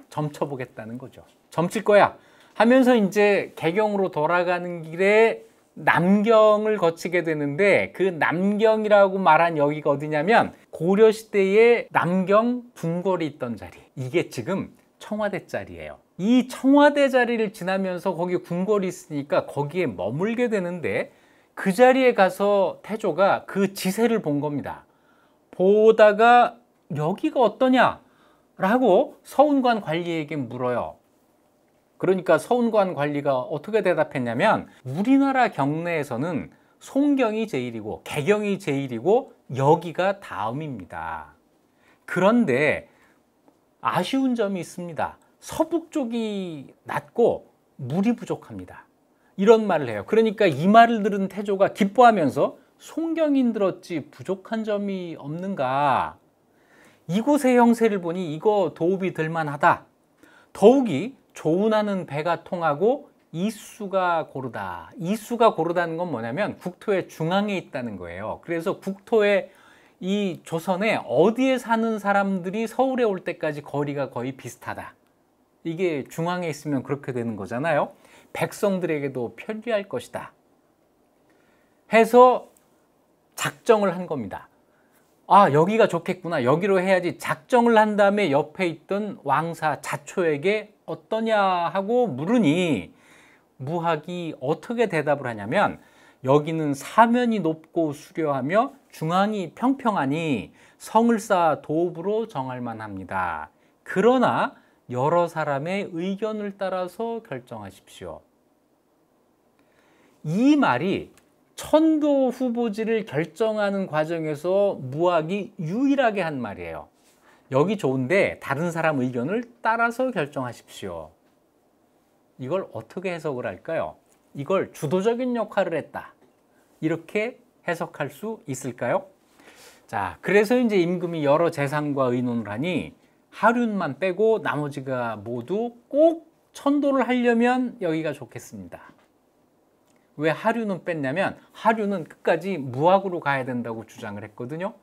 점쳐보겠다는 거죠. 점칠 거야 하면서 이제 개경으로 돌아가는 길에 남경을 거치게 되는데, 그 남경이라고 말한 여기가 어디냐면 고려시대에 남경 궁궐이 있던 자리, 이게 지금 청와대 자리예요. 이 청와대 자리를 지나면서 거기 궁궐이 있으니까 거기에 머물게 되는데, 그 자리에 가서 태조가 그 지세를 본 겁니다. 보다가 여기가 어떠냐 라고 서운관 관리에게 물어요. 그러니까 서운관 관리가 어떻게 대답했냐면, 우리나라 경내에서는 송경이 제일이고 개경이 제일이고 여기가 다음입니다. 그런데 아쉬운 점이 있습니다. 서북 쪽이 낮고 물이 부족합니다. 이런 말을 해요. 그러니까 이 말을 들은 태조가 기뻐하면서 송경인 들었지 부족한 점이 없는가? 이곳의 형세를 보니 이거 도읍이 될 만하다. 더욱이 조운하는 배가 통하고 이수가 고르다. 이수가 고르다는 건 뭐냐면 국토의 중앙에 있다는 거예요. 그래서 국토의 이 조선에 어디에 사는 사람들이 서울에 올 때까지 거리가 거의 비슷하다. 이게 중앙에 있으면 그렇게 되는 거잖아요. 백성들에게도 편리할 것이다 해서 작정을 한 겁니다. 아, 여기가 좋겠구나, 여기로 해야지 작정을 한 다음에 옆에 있던 왕사 자초에게 어떠냐 하고 물으니 무학이 어떻게 대답을 하냐면, 여기는 사면이 높고 수려하며 중앙이 평평하니 성을 쌓아 도읍으로 정할 만합니다. 그러나 여러 사람의 의견을 따라서 결정하십시오. 이 말이 천도 후보지를 결정하는 과정에서 무학이 유일하게 한 말이에요. 여기 좋은데 다른 사람 의견을 따라서 결정하십시오. 이걸 어떻게 해석을 할까요? 이걸 주도적인 역할을 했다, 이렇게 해석할 수 있을까요? 자, 그래서 이제 임금이 여러 재상과 의논을 하니 하륜만 빼고 나머지가 모두 꼭 천도를 하려면 여기가 좋겠습니다. 왜 하륜은 뺐냐면 하륜은 끝까지 무학으로 가야 된다고 주장을 했거든요.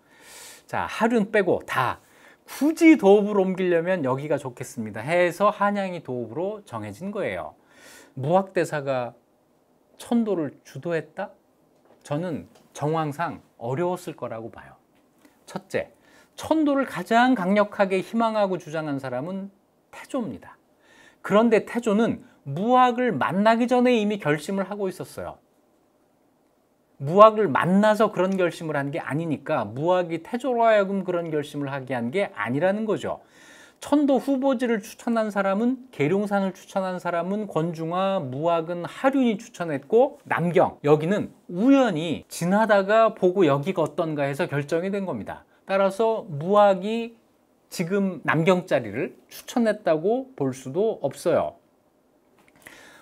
자, 하륜 빼고 다 굳이 도읍으로 옮기려면 여기가 좋겠습니다 해서 한양이 도읍으로 정해진 거예요. 무학대사가 천도를 주도했다? 저는 정황상 어려웠을 거라고 봐요. 첫째, 천도를 가장 강력하게 희망하고 주장한 사람은 태조입니다. 그런데 태조는 무학을 만나기 전에 이미 결심을 하고 있었어요. 무학을 만나서 그런 결심을 한 게 아니니까 무학이 태조로 하여금 그런 결심을 하게 한 게 아니라는 거죠. 천도 후보지를 추천한 사람은, 계룡산을 추천한 사람은 권중화, 무학은 하륜이 추천했고, 남경, 여기는 우연히 지나다가 보고 여기가 어떤가 해서 결정이 된 겁니다. 따라서 무학이 지금 남경 자리를 추천했다고 볼 수도 없어요.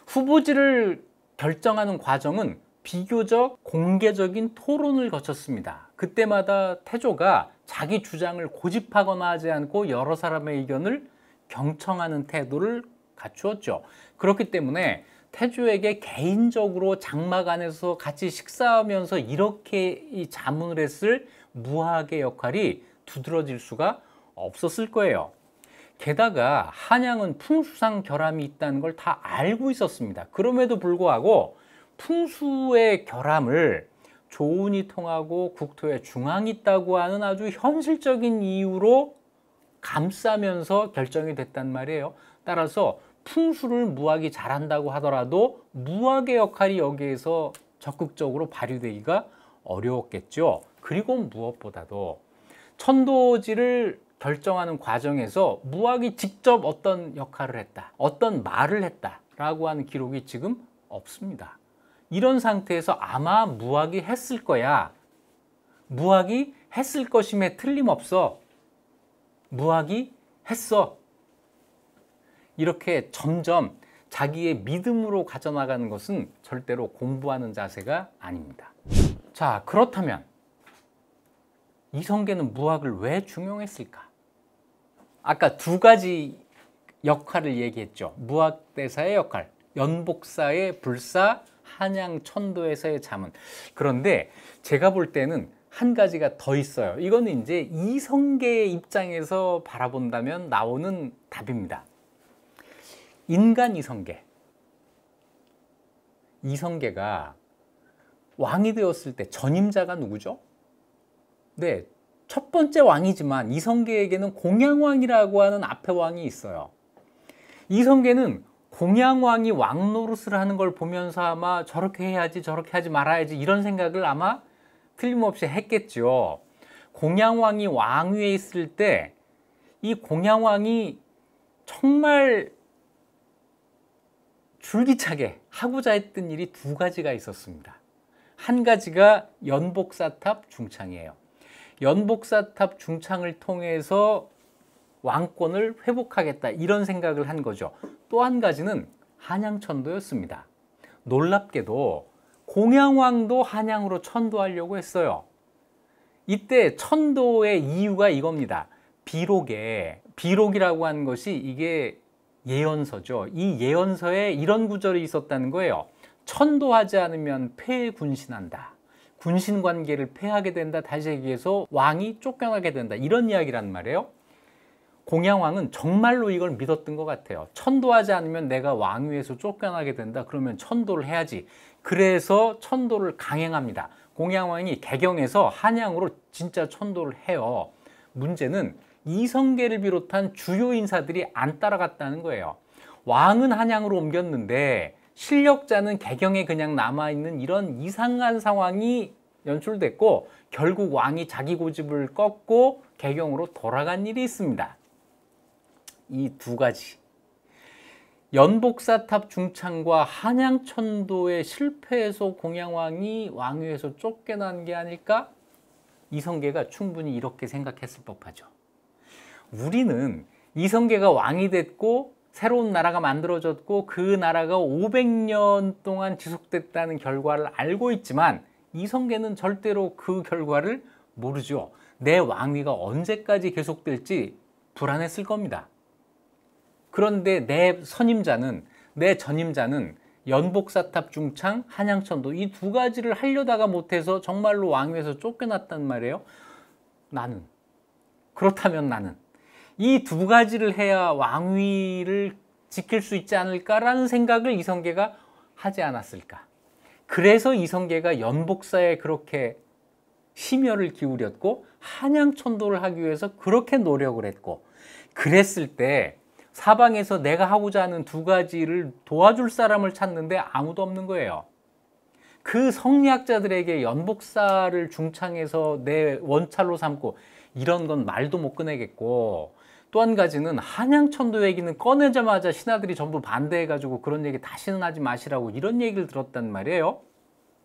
후보지를 결정하는 과정은 비교적 공개적인 토론을 거쳤습니다. 그때마다 태조가 자기 주장을 고집하거나 하지 않고 여러 사람의 의견을 경청하는 태도를 갖추었죠. 그렇기 때문에 태조에게 개인적으로 장막 안에서 같이 식사하면서 이렇게 이 자문을 했을 무학의 역할이 두드러질 수가 없었을 거예요. 게다가 한양은 풍수상 결함이 있다는 걸 다 알고 있었습니다. 그럼에도 불구하고 풍수의 결함을 조운이 통하고 국토에 중앙이 있다고 하는 아주 현실적인 이유로 감싸면서 결정이 됐단 말이에요. 따라서 풍수를 무학이 잘한다고 하더라도 무학의 역할이 여기에서 적극적으로 발휘되기가 어려웠겠죠. 그리고 무엇보다도 천도지를 결정하는 과정에서 무학이 직접 어떤 역할을 했다, 어떤 말을 했다라고 하는 기록이 지금 없습니다. 이런 상태에서 아마 무학이 했을 거야, 무학이 했을 것임에 틀림없어, 무학이 했어, 이렇게 점점 자기의 믿음으로 가져나가는 것은 절대로 공부하는 자세가 아닙니다. 자, 그렇다면 이성계는 무학을 왜 중용했을까? 아까 두 가지 역할을 얘기했죠. 무학대사의 역할, 연복사의 불사, 한양 천도에서의 자문. 그런데 제가 볼 때는 한 가지가 더 있어요. 이거는 이제 이성계의 입장에서 바라본다면 나오는 답입니다. 인간 이성계. 이성계가 왕이 되었을 때 전임자가 누구죠? 네, 첫 번째 왕이지만 이성계에게는 공양왕이라고 하는 앞에 왕이 있어요. 이성계는 공양왕이 왕 노릇을 하는 걸 보면서 아마 저렇게 해야지, 저렇게 하지 말아야지, 이런 생각을 아마 틀림없이 했겠죠. 공양왕이 왕위에 있을 때 이 공양왕이 정말 줄기차게 하고자 했던 일이 두 가지가 있었습니다. 한 가지가 연복사탑 중창이에요. 연복사탑 중창을 통해서 왕권을 회복하겠다, 이런 생각을 한 거죠. 또 한 가지는 한양천도였습니다. 놀랍게도 공양왕도 한양으로 천도하려고 했어요. 이때 천도의 이유가 이겁니다. 비록이라고 하는 것이 이게 예언서죠. 이 예언서에 이런 구절이 있었다는 거예요. 천도하지 않으면 패군신한다. 군신 관계를 폐하게 된다. 다시 얘기해서 왕이 쫓겨나게 된다. 이런 이야기란 말이에요. 공양왕은 정말로 이걸 믿었던 것 같아요. 천도하지 않으면 내가 왕위에서 쫓겨나게 된다. 그러면 천도를 해야지. 그래서 천도를 강행합니다. 공양왕이 개경에서 한양으로 진짜 천도를 해요. 문제는 이성계를 비롯한 주요 인사들이 안 따라갔다는 거예요. 왕은 한양으로 옮겼는데 실력자는 개경에 그냥 남아있는 이런 이상한 상황이 연출됐고 결국 왕이 자기 고집을 꺾고 개경으로 돌아간 일이 있습니다. 이 두 가지, 연복사탑 중창과 한양천도의 실패에서 공양왕이 왕위에서 쫓겨난 게 아닐까? 이성계가 충분히 이렇게 생각했을 법하죠. 우리는 이성계가 왕이 됐고 새로운 나라가 만들어졌고 그 나라가 500년 동안 지속됐다는 결과를 알고 있지만 이성계는 절대로 그 결과를 모르죠. 내 왕위가 언제까지 계속될지 불안했을 겁니다. 그런데 내 선임자는, 내 전임자는 연복사탑 중창, 한양천도 이 두 가지를 하려다가 못해서 정말로 왕위에서 쫓겨났단 말이에요. 그렇다면 나는 이 두 가지를 해야 왕위를 지킬 수 있지 않을까라는 생각을 이성계가 하지 않았을까. 그래서 이성계가 연복사에 그렇게 심혈을 기울였고 한양천도를 하기 위해서 그렇게 노력을 했고, 그랬을 때 사방에서 내가 하고자 하는 두 가지를 도와줄 사람을 찾는데 아무도 없는 거예요. 그 성리학자들에게 연복사를 중창해서 내 원찰로 삼고 이런 건 말도 못 꺼내겠고, 또 한 가지는 한양천도 얘기는 꺼내자마자 신하들이 전부 반대해가지고 그런 얘기 다시는 하지 마시라고 이런 얘기를 들었단 말이에요.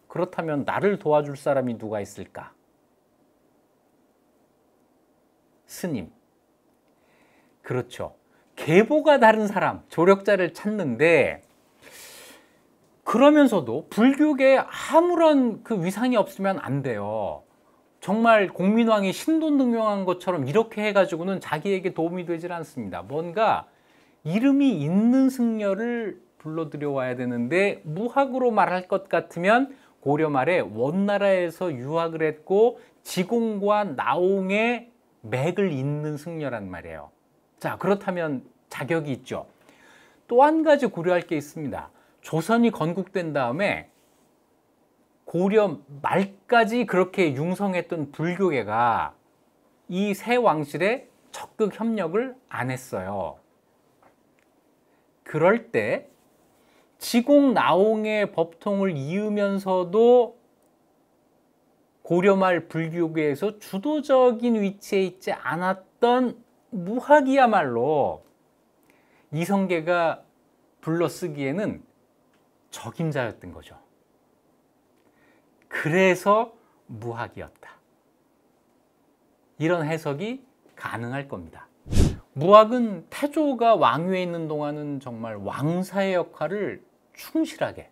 그렇다면 나를 도와줄 사람이 누가 있을까? 스님. 그렇죠. 계보가 다른 사람, 조력자를 찾는데, 그러면서도 불교계에 아무런 그 위상이 없으면 안 돼요. 정말 공민왕이 신돈등용한 것처럼 이렇게 해가지고는 자기에게 도움이 되질 않습니다. 뭔가 이름이 있는 승려를 불러들여 와야 되는데, 무학으로 말할 것 같으면 고려 말에 원나라에서 유학을 했고 지공과 나옹의 맥을 잇는 승려란 말이에요. 자, 그렇다면 자격이 있죠. 또 한 가지 고려할 게 있습니다. 조선이 건국된 다음에 고려 말까지 그렇게 융성했던 불교계가 이 새 왕실에 적극 협력을 안 했어요. 그럴 때 지공 나옹의 법통을 이으면서도 고려 말 불교계에서 주도적인 위치에 있지 않았던 무학이야말로 이성계가 불러 쓰기에는 적임자였던 거죠. 그래서 무학이었다. 이런 해석이 가능할 겁니다. 무학은 태조가 왕위에 있는 동안은 정말 왕사의 역할을 충실하게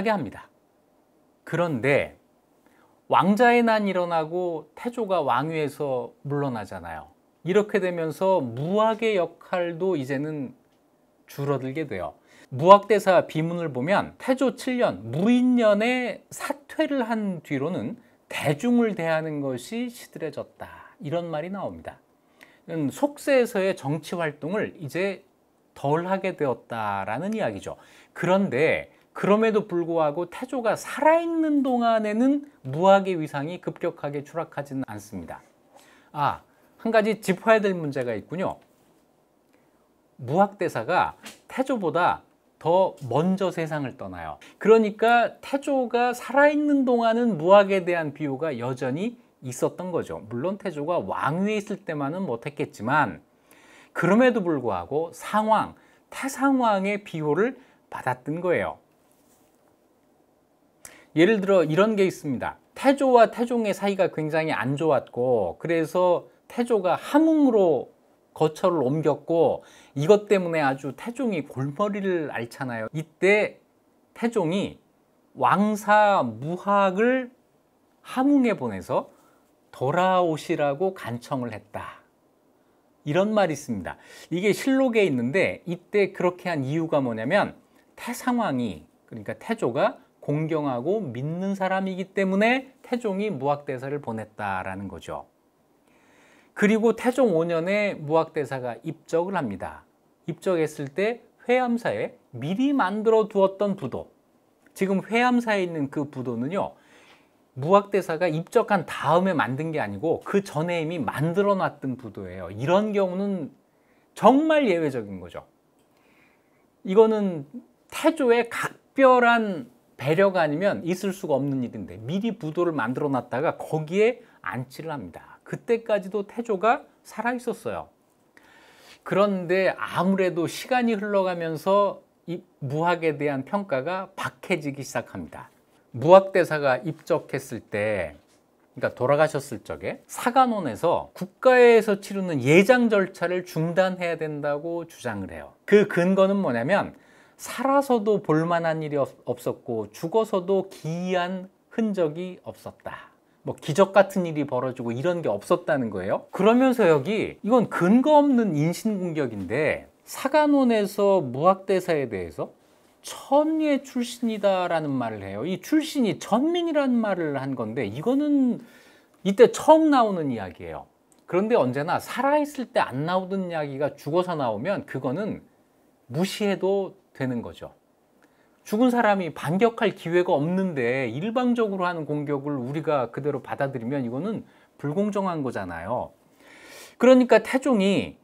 합니다. 그런데 왕자의 난이 일어나고 태조가 왕위에서 물러나잖아요. 이렇게 되면서 무학의 역할도 이제는 줄어들게 돼요. 무학대사 비문을 보면 태조 7년 무인년에 사퇴를 한 뒤로는 대중을 대하는 것이 시들해졌다, 이런 말이 나옵니다. 속세에서의 정치 활동을 이제 덜 하게 되었다라는 이야기죠. 그런데 그럼에도 불구하고 태조가 살아있는 동안에는 무학의 위상이 급격하게 추락하지는 않습니다. 한 가지 짚어야 될 문제가 있군요. 무학대사가 태조보다 더 먼저 세상을 떠나요. 그러니까 태조가 살아있는 동안은 무학에 대한 비호가 여전히 있었던 거죠. 물론 태조가 왕위에 있을 때만은 못했겠지만 그럼에도 불구하고 상왕, 태상왕의 비호를 받았던 거예요. 예를 들어 이런 게 있습니다. 태조와 태종의 사이가 굉장히 안 좋았고, 그래서 태조가 함흥으로 거처를 옮겼고, 이것 때문에 아주 태종이 골머리를 앓잖아요. 이때 태종이 왕사 무학을 함흥에 보내서 돌아오시라고 간청을 했다. 이런 말이 있습니다. 이게 실록에 있는데 이때 그렇게 한 이유가 뭐냐면 태상왕이, 그러니까 태조가 공경하고 믿는 사람이기 때문에 태종이 무학대사를 보냈다라는 거죠. 그리고 태종 5년에 무학대사가 입적을 합니다. 입적했을 때 회암사에 미리 만들어 두었던 부도, 지금 회암사에 있는 그 부도는요, 무학대사가 입적한 다음에 만든 게 아니고 그 전에 이미 만들어 놨던 부도예요. 이런 경우는 정말 예외적인 거죠. 이거는 태조의 각별한 배려가 아니면 있을 수가 없는 일인데, 미리 부도를 만들어 놨다가 거기에 안치를 합니다. 그때까지도 태조가 살아 있었어요. 그런데 아무래도 시간이 흘러가면서 이 무학에 대한 평가가 박해지기 시작합니다. 무학대사가 입적했을 때, 그러니까 돌아가셨을 적에 사간원에서 국가에서 치르는 예장 절차를 중단해야 된다고 주장을 해요. 그 근거는 뭐냐면 살아서도 볼만한 일이 없었고 죽어서도 기이한 흔적이 없었다. 뭐 기적 같은 일이 벌어지고 이런 게 없었다는 거예요. 그러면서 여기 이건 근거 없는 인신공격인데, 사간원에서 무학대사에 대해서 천예 출신이다라는 말을 해요. 이 출신이 천민이라는 말을 한 건데, 이거는 이때 처음 나오는 이야기예요. 그런데 언제나 살아있을 때 안 나오던 이야기가 죽어서 나오면 그거는 무시해도 되는 거죠. 죽은 사람이 반격할 기회가 없는데 일방적으로 하는 공격을 우리가 그대로 받아들이면 이거는 불공정한 거잖아요. 그러니까 태종이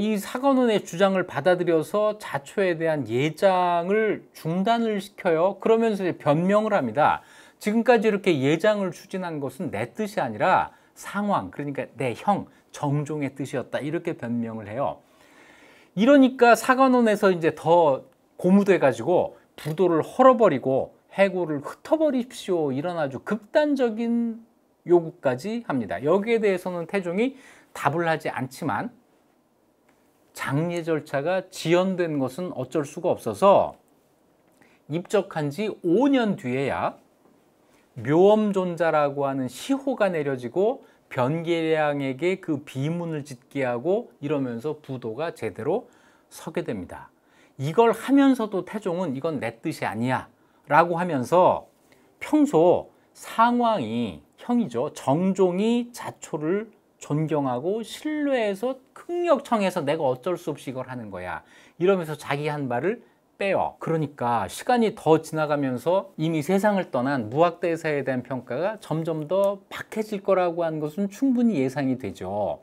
이 사간원의 주장을 받아들여서 자초에 대한 예장을 중단을 시켜요. 그러면서 변명을 합니다. 지금까지 이렇게 예장을 추진한 것은 내 뜻이 아니라 상왕, 그러니까 내 형 정종의 뜻이었다, 이렇게 변명을 해요. 이러니까 사간원에서 이제 더 고무돼 가지고 부도를 헐어버리고 해고를 흩어버립시오, 이런 아주 극단적인 요구까지 합니다. 여기에 대해서는 태종이 답을 하지 않지만 장례 절차가 지연된 것은 어쩔 수가 없어서 입적한 지 5년 뒤에야 묘엄존자라고 하는 시호가 내려지고 변계량에게 그 비문을 짓게 하고 이러면서 부도가 제대로 서게 됩니다. 이걸 하면서도 태종은 이건 내 뜻이 아니야 라고 하면서 평소 상왕이, 형이죠, 정종이 자초를 존경하고 신뢰해서 극력청해서 내가 어쩔 수 없이 이걸 하는 거야, 이러면서 자기 한 말을 빼요. 그러니까 시간이 더 지나가면서 이미 세상을 떠난 무학대사에 대한 평가가 점점 더 박해질 거라고 하는 것은 충분히 예상이 되죠.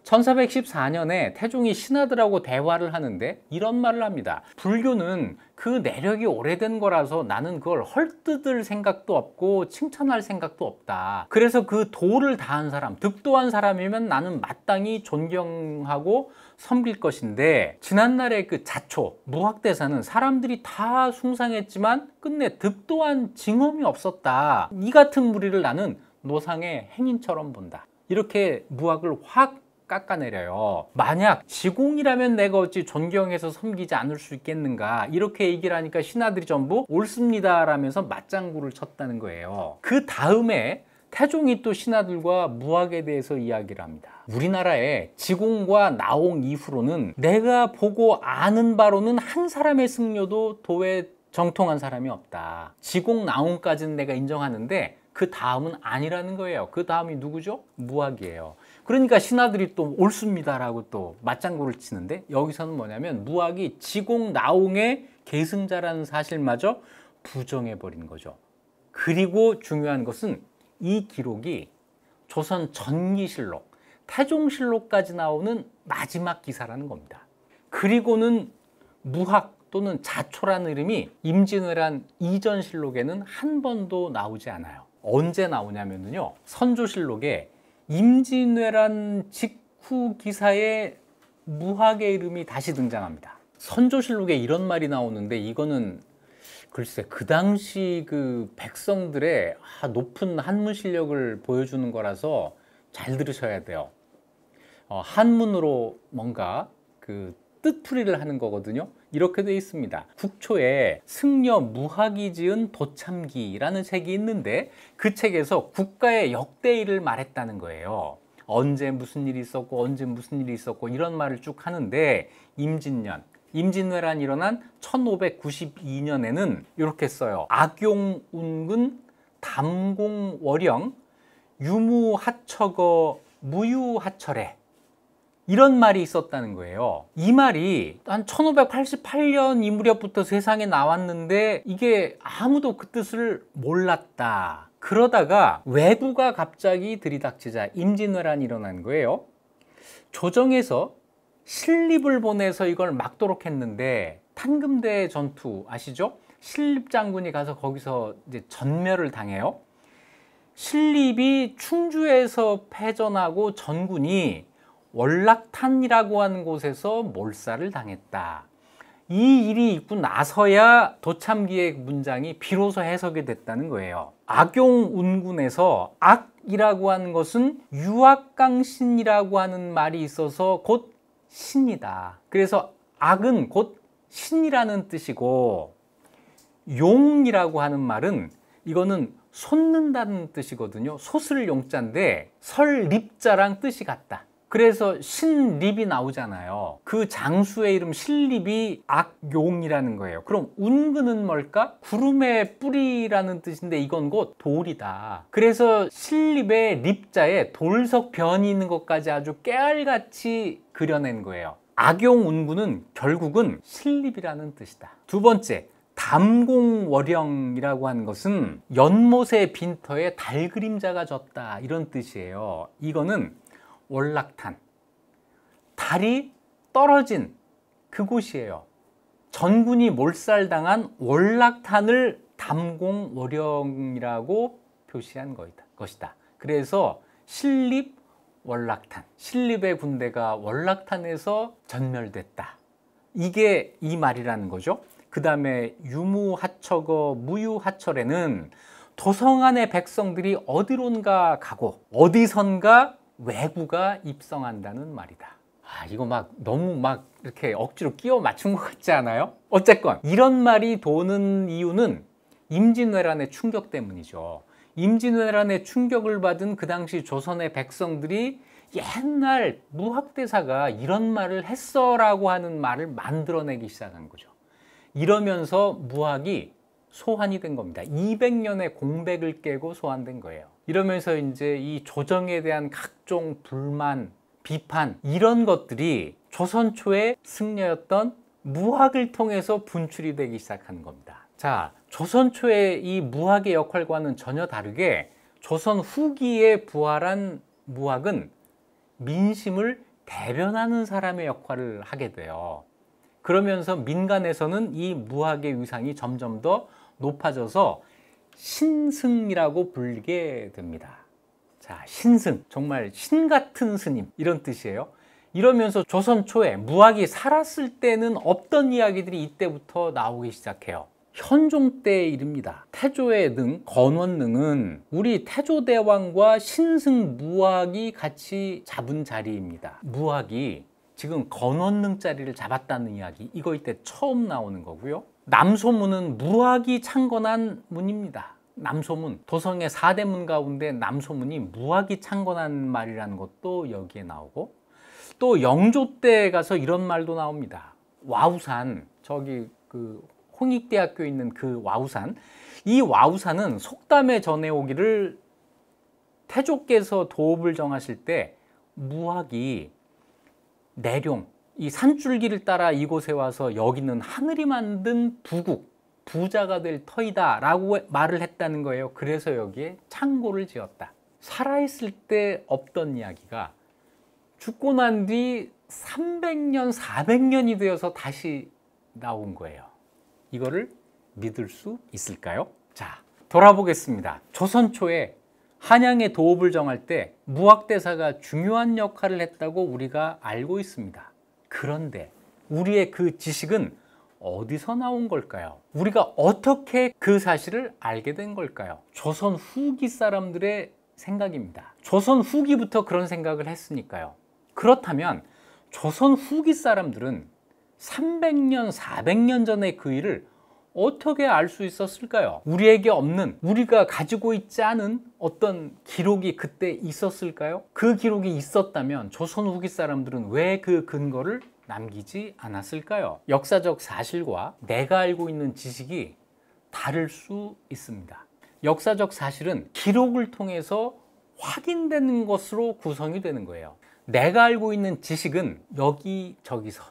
1414년에 태종이 신하들하고 대화를 하는데 이런 말을 합니다. 불교는 그 내력이 오래된 거라서 나는 그걸 헐뜯을 생각도 없고 칭찬할 생각도 없다. 그래서 그 도를 다한 사람, 득도한 사람이면 나는 마땅히 존경하고 섬길 것인데, 지난날의 그 자초, 무학대사는 사람들이 다 숭상했지만 끝내 득도한 징험이 없었다. 이 같은 무리를 나는 노상의 행인처럼 본다. 이렇게 무학을 확 깎아내려요. 만약 지공이라면 내가 어찌 존경해서 섬기지 않을 수 있겠는가, 이렇게 얘기를 하니까 신하들이 전부 옳습니다 라면서 맞장구를 쳤다는 거예요. 그 다음에 태종이 또 신하들과 무학에 대해서 이야기를 합니다. 우리나라에 지공과 나옹 이후로는 내가 보고 아는 바로는 한 사람의 승려도 도에 정통한 사람이 없다. 지공, 나옹까지는 내가 인정하는데 그 다음은 아니라는 거예요. 그 다음이 누구죠? 무학이에요. 그러니까 신하들이 또 옳습니다라고 또 맞장구를 치는데, 여기서는 뭐냐면 무학이 지공, 나옹의 계승자라는 사실마저 부정해버린 거죠. 그리고 중요한 것은 이 기록이 조선 전기실록, 태종실록까지 나오는 마지막 기사라는 겁니다. 그리고는 무학 또는 자초라는 이름이 임진왜란 이전 실록에는 한 번도 나오지 않아요. 언제 나오냐면요, 선조실록에 임진왜란 직후 기사에 무학의 이름이 다시 등장합니다. 선조실록에 이런 말이 나오는데, 이거는 글쎄 그 당시 그 백성들의 높은 한문 실력을 보여주는 거라서 잘 들으셔야 돼요. 한문으로 뭔가 그 뜻풀이를 하는 거거든요. 이렇게 되어 있습니다. 국초에 승려 무학이 지은 도참기라는 책이 있는데 그 책에서 국가의 역대일을 말했다는 거예요. 언제 무슨 일이 있었고 언제 무슨 일이 있었고 이런 말을 쭉 하는데 임진년, 임진왜란이 일어난 1592년에는 이렇게 써요. 악용운근 담공월영 유무하처거 무유하철에 이런 말이 있었다는 거예요. 이 말이 한 1588년 이 무렵부터 세상에 나왔는데 이게 아무도 그 뜻을 몰랐다. 그러다가 외부가 갑자기 들이닥치자 임진왜란이 일어난 거예요. 조정에서 신립을 보내서 이걸 막도록 했는데 탄금대 전투 아시죠? 신립 장군이 가서 거기서 이제 전멸을 당해요. 신립이 충주에서 패전하고 전군이 월락탄이라고 하는 곳에서 몰살을 당했다. 이 일이 있고 나서야 도참기의 문장이 비로소 해석이 됐다는 거예요. 악용운군에서 악이라고 하는 것은 유악강신이라고 하는 말이 있어서 곧 신이다. 그래서 악은 곧 신이라는 뜻이고 용이라고 하는 말은 이거는 솟는다는 뜻이거든요. 솟을 용자인데 설립자랑 뜻이 같다. 그래서 신립이 나오잖아요. 그 장수의 이름 신립이 악용이라는 거예요. 그럼 운근은 뭘까? 구름의 뿌리라는 뜻인데 이건 곧 돌이다. 그래서 신립의 립자에 돌석변이 있는 것까지 아주 깨알같이 그려낸 거예요. 악용운군은 결국은 신립이라는 뜻이다. 두 번째, 담공월영이라고 하는 것은 연못의 빈터에 달 그림자가 졌다 이런 뜻이에요. 이거는 월락탄, 달이 떨어진 그곳이에요. 전군이 몰살당한 월락탄을 담공월영이라고 표시한 것이다. 그래서 신립 월락탄, 신립의 군대가 월락탄에서 전멸됐다. 이게 이 말이라는 거죠. 그 다음에 유무하처거 무유하철에는 도성안의 백성들이 어디론가 가고 어디선가 왜구가 입성한다는 말이다. 이거 막 너무 막 이렇게 억지로 끼워 맞춘 것 같지 않아요? 어쨌건 이런 말이 도는 이유는 임진왜란의 충격 때문이죠. 임진왜란의 충격을 받은 그 당시 조선의 백성들이 옛날 무학대사가 이런 말을 했어라고 하는 말을 만들어내기 시작한 거죠. 이러면서 무학이 소환이 된 겁니다. 200년의 공백을 깨고 소환된 거예요. 이러면서 이제 이 조정에 대한 각종 불만, 비판 이런 것들이 조선 초의 승려였던 무학을 통해서 분출이 되기 시작한 겁니다. 자, 조선 초의 이 무학의 역할과는 전혀 다르게 조선 후기에 부활한 무학은 민심을 대변하는 사람의 역할을 하게 돼요. 그러면서 민간에서는 이 무학의 위상이 점점 더 높아져서 신승이라고 불리게 됩니다. 자, 신승, 정말 신 같은 스님 이런 뜻이에요. 이러면서 조선 초에 무학이 살았을 때는 없던 이야기들이 이때부터 나오기 시작해요. 현종 때에 이릅니다. 태조의 능, 건원능은 우리 태조대왕과 신승 무학이 같이 잡은 자리입니다. 무학이 지금 건원능 자리를 잡았다는 이야기, 이거 이때 처음 나오는 거고요. 남소문은 무학이 창건한 문입니다. 남소문, 도성의 4대 문 가운데 남소문이 무학이 창건한 말이라는 것도 여기에 나오고, 또 영조 때 가서 이런 말도 나옵니다. 와우산, 저기 그 홍익대학교에 있는 그 와우산, 이 와우산은 속담에 전해오기를 태조께서 도읍을 정하실 때 무학이 내룡, 이 산줄기를 따라 이곳에 와서 여기는 하늘이 만든 부국, 부자가 될 터이다 라고 말을 했다는 거예요. 그래서 여기에 창고를 지었다. 살아있을 때 없던 이야기가 죽고 난 뒤 300년, 400년이 되어서 다시 나온 거예요. 이거를 믿을 수 있을까요? 자, 돌아보겠습니다. 조선 초에 한양의 도읍을 정할 때 무학대사가 중요한 역할을 했다고 우리가 알고 있습니다. 그런데 우리의 그 지식은 어디서 나온 걸까요? 우리가 어떻게 그 사실을 알게 된 걸까요? 조선 후기 사람들의 생각입니다. 조선 후기부터 그런 생각을 했으니까요. 그렇다면 조선 후기 사람들은 300년, 400년 전의 그 일을 어떻게 알 수 있었을까요? 우리에게 없는, 우리가 가지고 있지 않은 어떤 기록이 그때 있었을까요? 그 기록이 있었다면 조선 후기 사람들은 왜 그 근거를 남기지 않았을까요? 역사적 사실과 내가 알고 있는 지식이 다를 수 있습니다. 역사적 사실은 기록을 통해서 확인되는 것으로 구성이 되는 거예요. 내가 알고 있는 지식은 여기저기서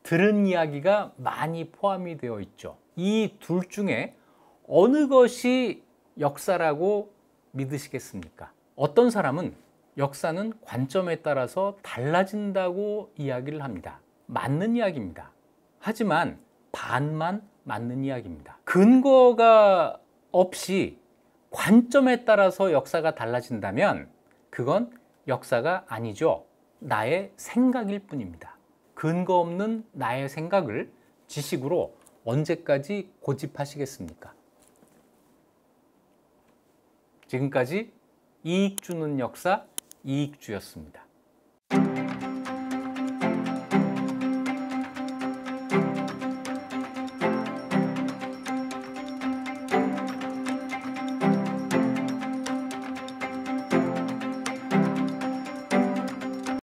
들은 이야기가 많이 포함이 되어 있죠. 이 둘 중에 어느 것이 역사라고 믿으시겠습니까? 어떤 사람은 역사는 관점에 따라서 달라진다고 이야기를 합니다. 맞는 이야기입니다. 하지만 반만 맞는 이야기입니다. 근거가 없이 관점에 따라서 역사가 달라진다면 그건 역사가 아니죠. 나의 생각일 뿐입니다. 근거 없는 나의 생각을 지식으로 언제까지 고집하시겠습니까? 지금까지 이익 주는 역사 이익주였습니다.